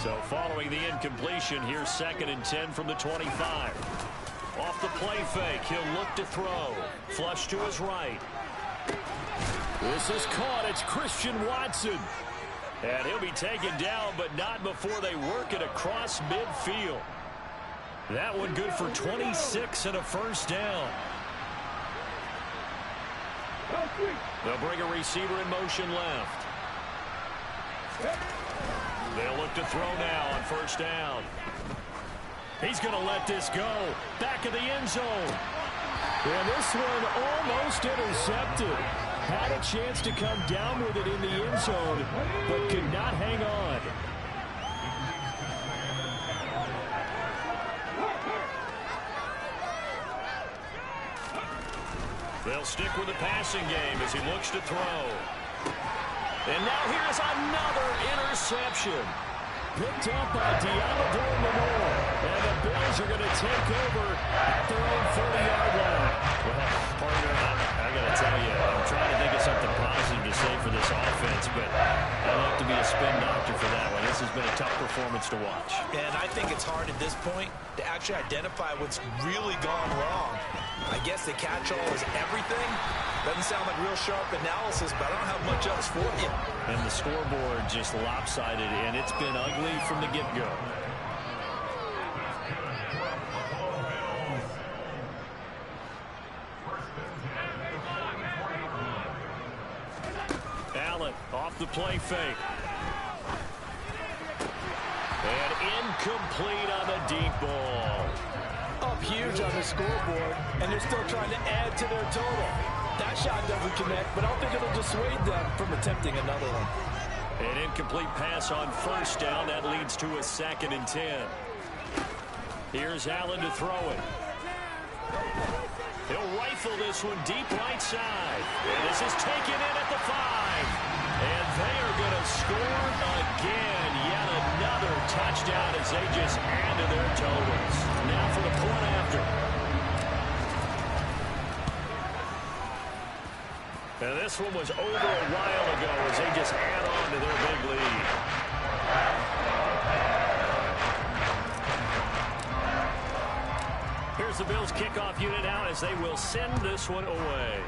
Speaker 1: So following the incompletion, here's 2nd and 10 from the 25. Off the play fake, he'll look to throw. Flush to his right. This is caught. It's Christian Watson. And he'll be taken down, but not before they work it across midfield. That one good for 26 and a 1st down. They'll bring a receiver in motion left. They'll look to throw now on 1st down. He's going to let this go. Back of the end zone.
Speaker 3: And this one almost intercepted. Had a chance to come down with it in the end zone, but could not hang on.
Speaker 1: They'll stick with the passing game as he looks to throw. And now here's another interception.
Speaker 3: Picked up by Dod2 Cp. And the Bills are going to take over at their own 30-yard line.
Speaker 1: Well, partner, I got to tell you, I'm trying to think of something positive to say for this offense, but I'd like to be a spin doctor for that one. This has been a tough performance to watch.
Speaker 2: And I think it's hard at this point to actually identify what's really gone wrong. I guess the catch-all is everything. Doesn't sound like real sharp analysis, but I don't have much else for you.
Speaker 1: And the scoreboard just lopsided, and it's been ugly from the get-go. Allen off the play fake. And incomplete on the deep ball.
Speaker 2: Up huge on the scoreboard, and they're still trying to add to their total. That shot doesn't connect, but I don't think it'll dissuade them from attempting another one.
Speaker 1: An incomplete pass on 1st down. That leads to a 2nd and 10. Here's Allen to throw it. He'll rifle this one deep right side. And this is taken in at the 5. And they are going to score again. Yet another touchdown as they just add to their totals. Now for the point after. And this one was over a while ago as they just add on to their big lead. Here's the Bills kickoff unit now as they will send this one away.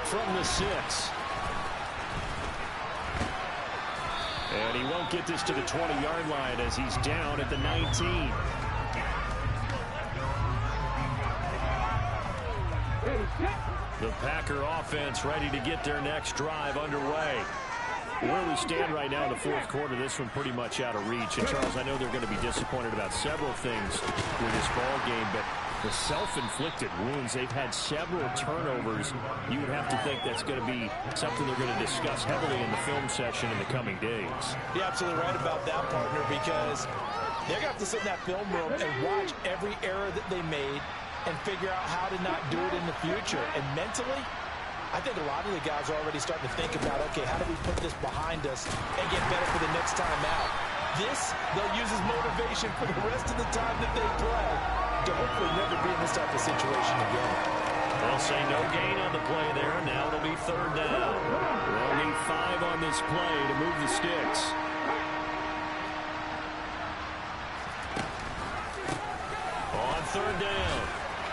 Speaker 1: From the 6. And he won't get this to the 20-yard line as he's down at the 19. The Packer offense ready to get their next drive underway. Where we stand right now in the fourth quarter, this one pretty much out of reach. And, Charles, I know they're going to be disappointed about several things with this ball game, but the self-inflicted wounds, they've had several turnovers. You would have to think that's going to be something they're going to discuss heavily in the film session in the coming days.
Speaker 2: You're absolutely right about that, partner, because they're going to have to sit in that film room and watch every error that they made and figure out how to not do it in the future. And mentally, I think a lot of the guys are already starting to think about, okay, how do we put this behind us and get better for the next time out? This, they'll use as motivation for the rest of the time that they play to hopefully never be in this type of situation again.
Speaker 1: They'll say no gain on the play there. Now it'll be third down. They'll need 5 on this play to move the sticks. On third down,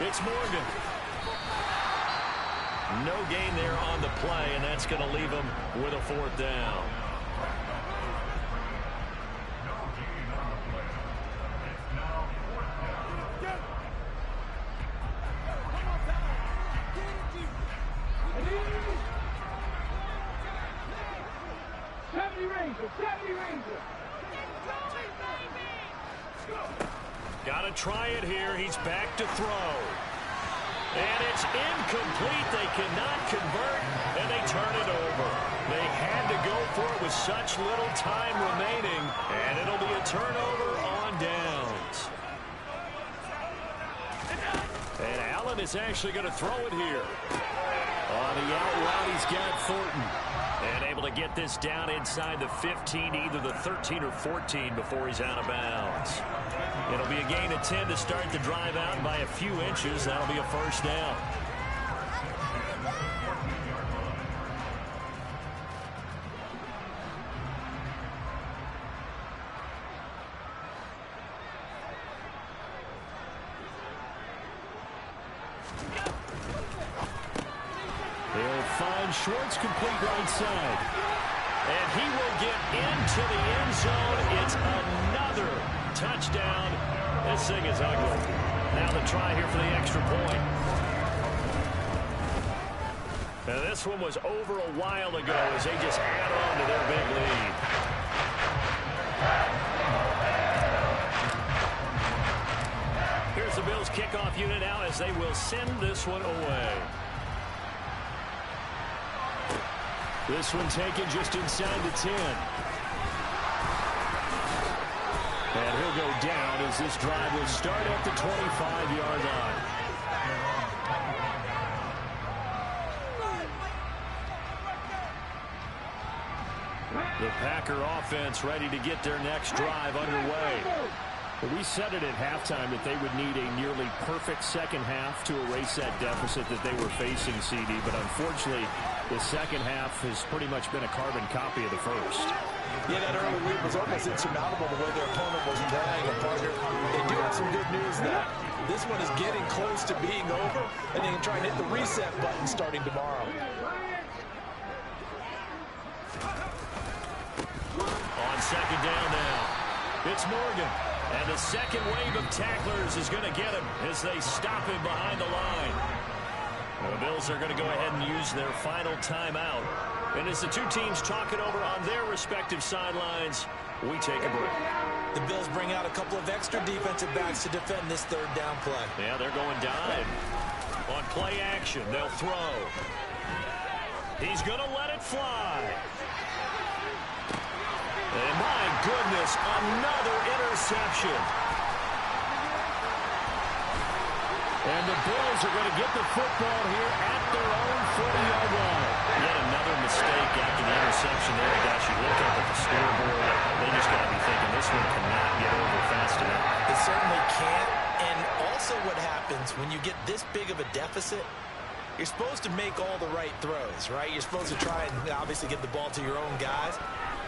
Speaker 1: it's Morgan. No gain there on the play, and that's going to leave them with a fourth down. Got to try it here. He's back to throw. And it's incomplete. They cannot convert, and they turn it over. They had to go for it with such little time remaining, and it'll be a turnover on downs. And Allen is actually going to throw it here. On the out route, he's got Thornton. And able to get this down inside the 15, either the 13 or 14 before he's out of bounds. It'll be a gain of 10 to start the drive out, and by a few inches, that'll be a first down. They'll find Schwartz complete right side. And he will get into the end zone. It's another touchdown. This thing is ugly. Now the try here for the extra point. And this one was over a while ago as they just add on to their big lead. Here's the Bills kickoff unit out as they will send this one away. This one taken just inside the 10. And he'll go down as this drive will start at the 25-yard line. The Packer offense ready to get their next drive underway. We said it at halftime that they would need a nearly perfect second half to erase that deficit that they were facing, CD. But unfortunately, the second half has pretty much been a carbon copy of the first.
Speaker 2: Yeah, that early lead was almost insurmountable the way their opponent was playing. And partner, they do have some good news that this one is getting close to being over, and they can try and hit the reset button starting tomorrow.
Speaker 1: On second down now, it's Morgan. And the second wave of tacklers is going to get him as they stop him behind the line. The Bills are going to go ahead and use their final timeout. And as the two teams talk it over on their respective sidelines, we take a break.
Speaker 2: The Bills bring out a couple of extra defensive backs to defend this third down play.
Speaker 1: Yeah, they're going dive. On play action, they'll throw. He's going to let it fly. And my goodness, another interception. And the Bills are going to get the football here at their own 40-yard line. Yet another mistake after the interception. interception there. Gosh, you look up at the scoreboard, they just got to be thinking this one cannot get over fast enough.
Speaker 2: It certainly can't. And also what happens when you get this big of a deficit, you're supposed to make all the right throws, right? You're supposed to try and obviously get the ball to your own guys.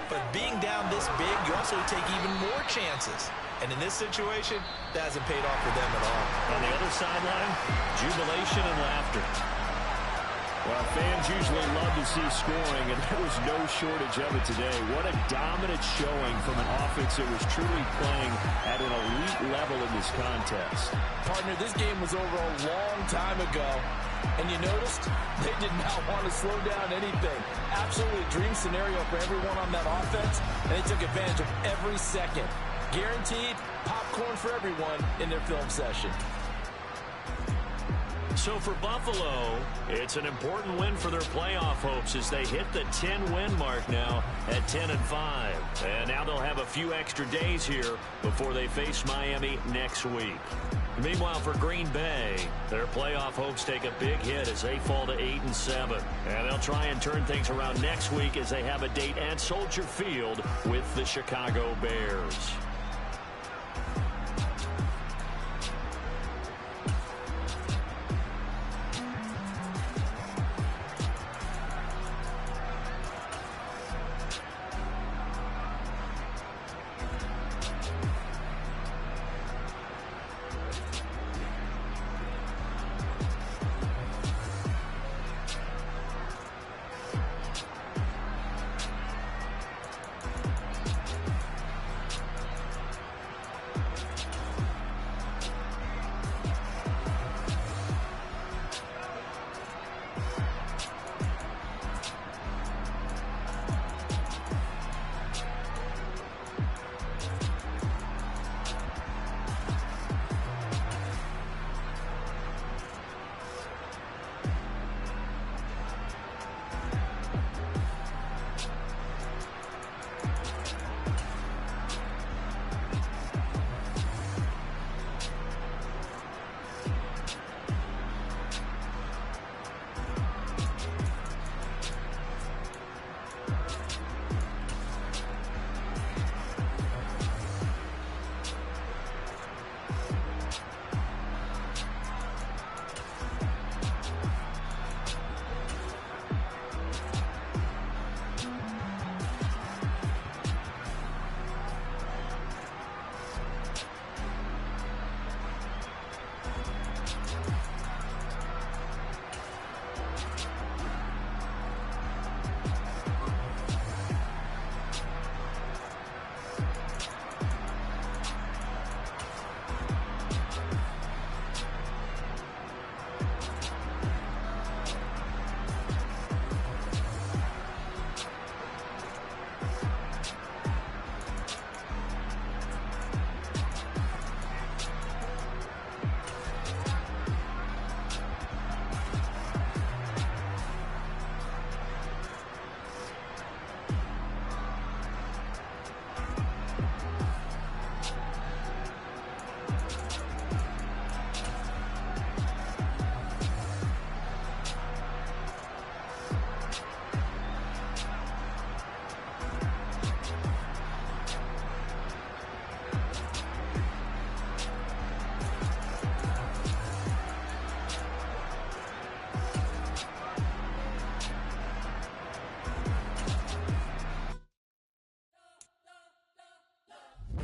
Speaker 2: But being down this big, you also take even more chances. And in this situation, that hasn't paid off for them at all.
Speaker 1: On the other sideline, jubilation and laughter. Well, fans usually love to see scoring, and there was no shortage of it today. What a dominant showing from an offense that was truly playing at an elite level in this contest.
Speaker 2: Partner, this game was over a long time ago. And you noticed they did not want to slow down anything. Absolutely a dream scenario for everyone on that offense, and they took advantage of every second. Guaranteed popcorn for everyone in their film session.
Speaker 1: So for Buffalo, it's an important win for their playoff hopes as they hit the 10-win mark now at 10-5. And now they'll have a few extra days here before they face Miami next week. Meanwhile, for Green Bay, their playoff hopes take a big hit as they fall to 8-7. And they'll try and turn things around next week as they have a date at Soldier Field with the Chicago Bears.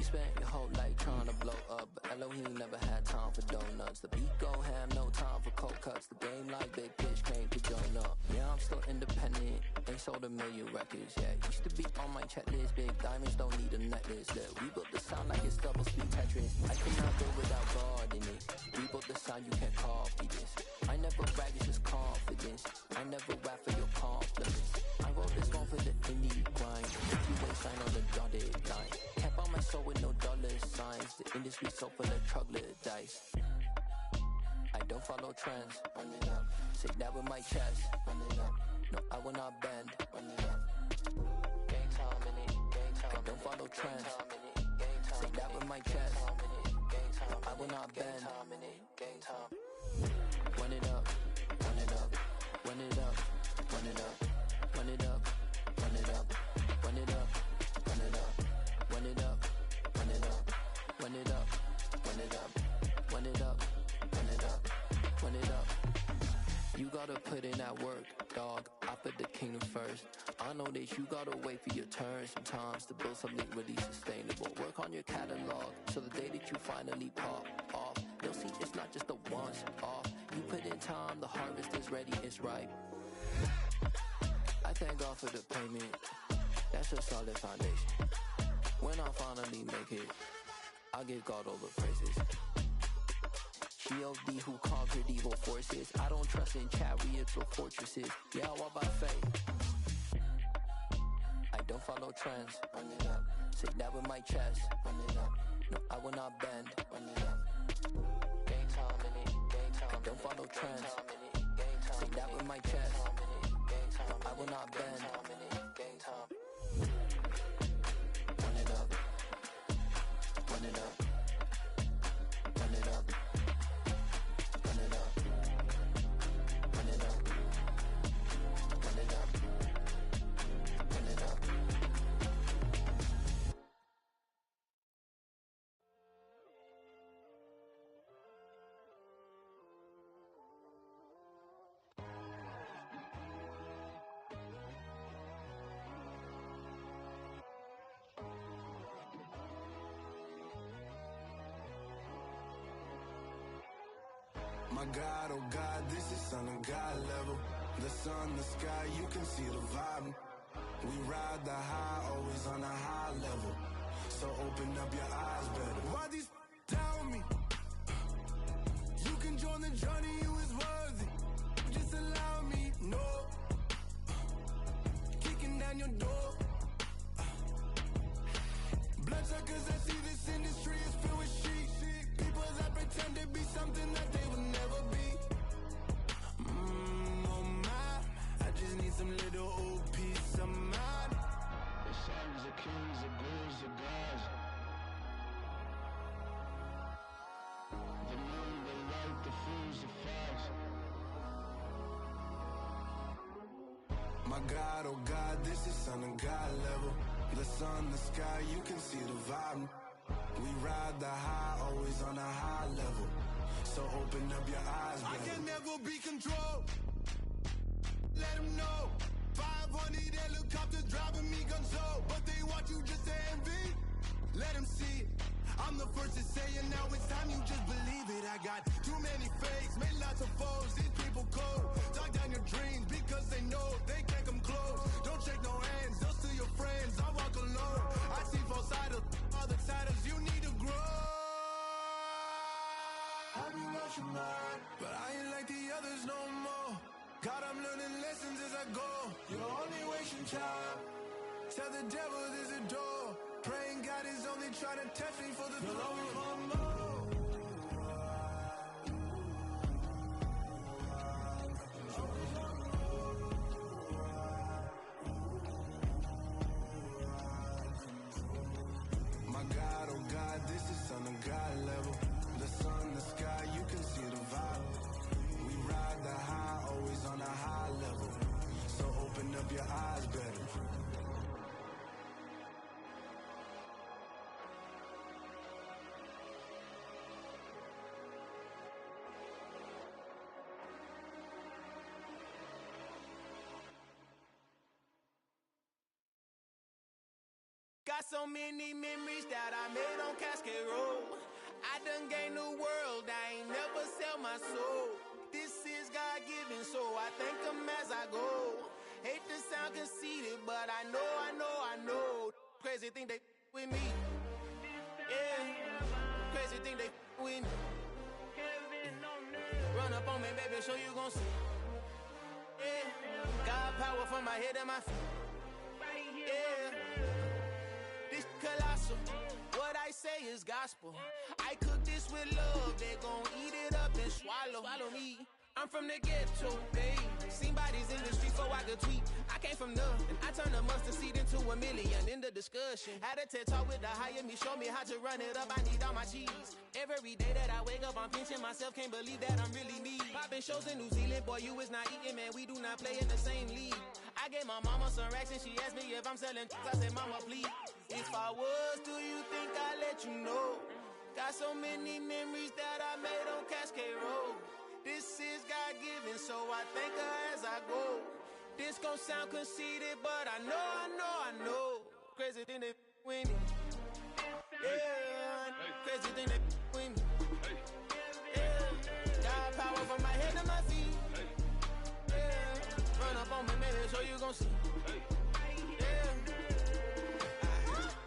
Speaker 4: Spent your whole life trying to blow up, but Elohim never had time for donuts. The beat go ham, no time for cold cuts. The game like big pitch came to join up. Yeah, I'm still independent, ain't sold a million records yet. Used to be on my checklist, big diamonds don't need a necklace. Look, we built the sound like it's double speed Tetris. I cannot go without God in it. We built the sound, you can't copy this. I never brag, it's just confidence. I never rap for your confidence. I wrote this one for the indie grind. If you ain't sign on the dotted line, can't buy my soul with no dollar signs. The industry so full of troglodytes. I don't follow trends. Run it up. Say that with my chest. Run it up. No, I will not bend. Run it up. Game time in it. Game time. I don't follow trends. Say that with my chest. No, I will not bend. Game time. Run it up. Run it up. Run it up. Run it up. Run it up. Run it up. gotta put in that work, dog. I put the kingdom first. I know that you gotta wait for your turn sometimes to build something really sustainable. Work on your catalog, so the day that you finally pop off, you'll see it's not just a once off. You put in time, the harvest is ready, it's ripe. I thank God for the payment. That's a solid foundation. When I finally make it, I give God all the praises. G.O.D. who conquered evil forces. I don't trust in chariots or fortresses. Yeah, I walk by faith. I don't follow trends. Run it up. Say that with my chest. Run it up. No, I will not bend. Run it up. Game time in it. Game time. I don't follow trends. Say that with my chest. No, I will not bend. Game time. Run it up. Run it up. Run it up. Run it up. Run it up. Run it up. Run it up.
Speaker 5: My God, oh God, this is Son of God level. The sun, the sky, you can see the vibe. We ride the high, always on a high level. So open up your eyes better. Why these down me? You can join the journey, you is worthy. Just allow me, no. Kicking down your door. Bloodsuckers, I see this industry is filled with shit. People that pretend to be something that they will never be. Oh my, I just need some little old peace of mind. The sons of kings, the ghouls, the gods. The moon, the light, the fools, the facts. My God, oh God, this is Son of God level. The sun, the sky, you can see the vibe. We ride the high, always on a high level. So open up your eyes, baby. I can never be controlled. Let them know. 500 helicopters driving me gonzo. But they want you just to envy. Let them see it. I'm the first to say it, now it's time you just believe it. I got too many fakes, made lots of foes. These people cold. Talk down your dreams because they know they can't come close. Don't shake no hands, those to your friends. I walk alone. I see false idols, other titles. You need to grow. Have you lost your mind? But I ain't like the others no more. God, I'm learning lessons as I go. You're only wasting time. Tell the devil there's a door. Praying God is only trying to test me for the glory for more. My God, oh God, this is Son of God level. The sun, the sky, you can see the vibe. We ride the high, always on a high level. So open up your eyes better.
Speaker 6: Got so many memories that I made on Cascade Road. I done gained the world, I ain't never sell my soul. This is God-given, so I thank him as I go. Hate to sound conceited, but I know. Crazy thing they with me. Yeah, crazy thing they with me. Run up on me, baby, show you gon' see. Yeah, God power from my head and my feet. Yeah. Colossal. What I say is gospel. I cook this with love. They gon' eat it up and swallow me. I'm from the ghetto, babe. Seen bodies in the street so I could tweet. I came from nothing. I turned a mustard seed into a million in the discussion. Had a TED talk with the higher me. Show me how to run it up. I need all my cheese. Every day that I wake up, I'm pinching myself. Can't believe that I'm really me. Popping shows in New Zealand. Boy, you is not eating, man. We do not play in the same league. I gave my mama some racks and she asked me if I'm selling. I said, mama, please. If I was, do you think I'd let you know? Got so many memories that I made on Cascade Road. This is God-given, so I thank her as I go. This gon' sound conceited, but I know. Crazy thing that with me. Yeah, crazy thing that with me. Yeah, got power from my head to my feet. Yeah, run up on me, man, so you gon' see.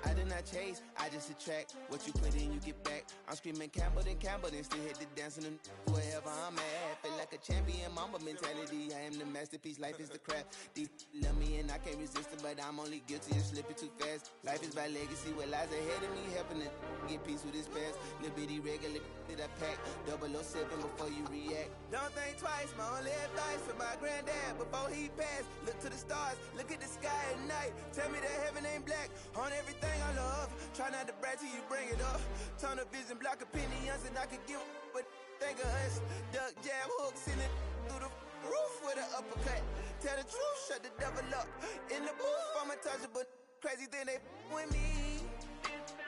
Speaker 6: I did not chase, I just attract. What you put in, you get back. I'm screaming Campbell, then still hit the dance and wherever I'm at. Feel like a champion, mamba mentality. I am the masterpiece, life is the crap. Deep love me and I can't resist it, but I'm only guilty of slipping too fast. Life is by legacy, what lies ahead of me, helping to get peace with this past. Little bitty regular that I pack, 007 before you react. Don't think twice, my only advice for my granddad before he passed. Look to the stars, look at the sky at night. Tell me that heaven ain't black on everything I love. Try not to brag till you bring it up. Tunnel vision, block opinions, and I could give but think of us. Duck, jab, hooks in it through the roof with an uppercut. Tell the truth, shut the devil up. In the booth, I'm untouchable. Crazy thing they with me.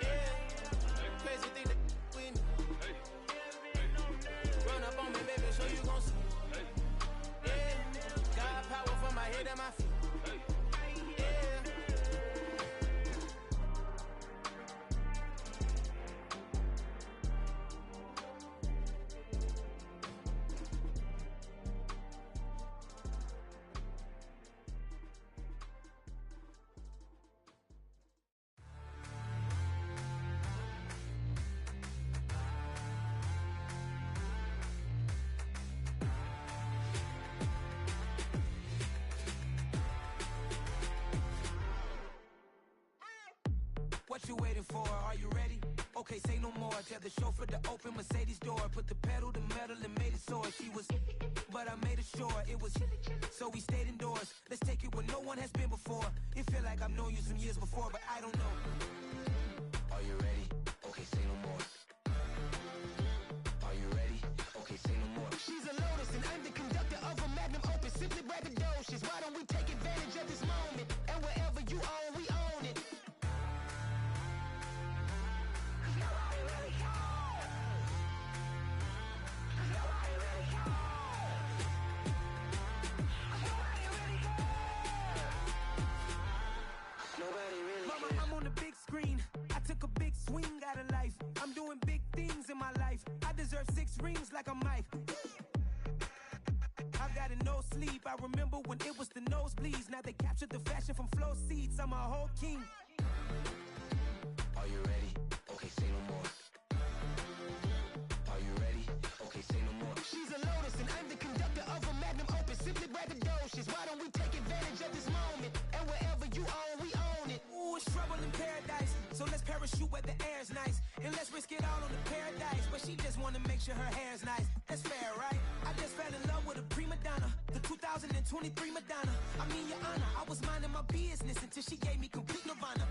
Speaker 6: Yeah, crazy thing they with me. Run up on me, baby, so you gon' see. Yeah, got power from my head and my feet.
Speaker 7: What you waiting for? Are you ready? Okay, say no more. Tell the chauffeur to open Mercedes door. Put the pedal to metal and made it soar. She was, but I made it sure it was. So we stayed indoors. Let's take it where no one has been before. It feel like I've known you some years before, but I don't know. Are you ready? Okay, say no more. Are you ready? Okay, say no more. She's a Lotus and I'm the conductor of a magnum opus. Simply braggadocious. Why don't we take advantage of this moment? And wherever you own, we own it. Mama, I'm on the big screen. I took a big swing out of life. I'm doing big things in my life. I deserve 6 rings like I'm Mike. I've got no sleep. I remember when it was the nosebleeds. Now they captured the fashion from flow seats. I'm a whole king. Are you ready? Okay, say no more. Are you ready? Okay, say no more. She's a Lotus and I'm the conductor of a magnum opus. Simply braggadocious. Why don't we take advantage of this moment? And wherever you own, we own it. Ooh, it's trouble in paradise. So let's parachute where the air's nice. And let's risk it all on the paradise. But she just wanna make sure her hair's nice. That's fair, right? I just fell in love with a prima donna. The 2023 Madonna. I mean, your honor, I was minding my business until she gave me complete nirvana.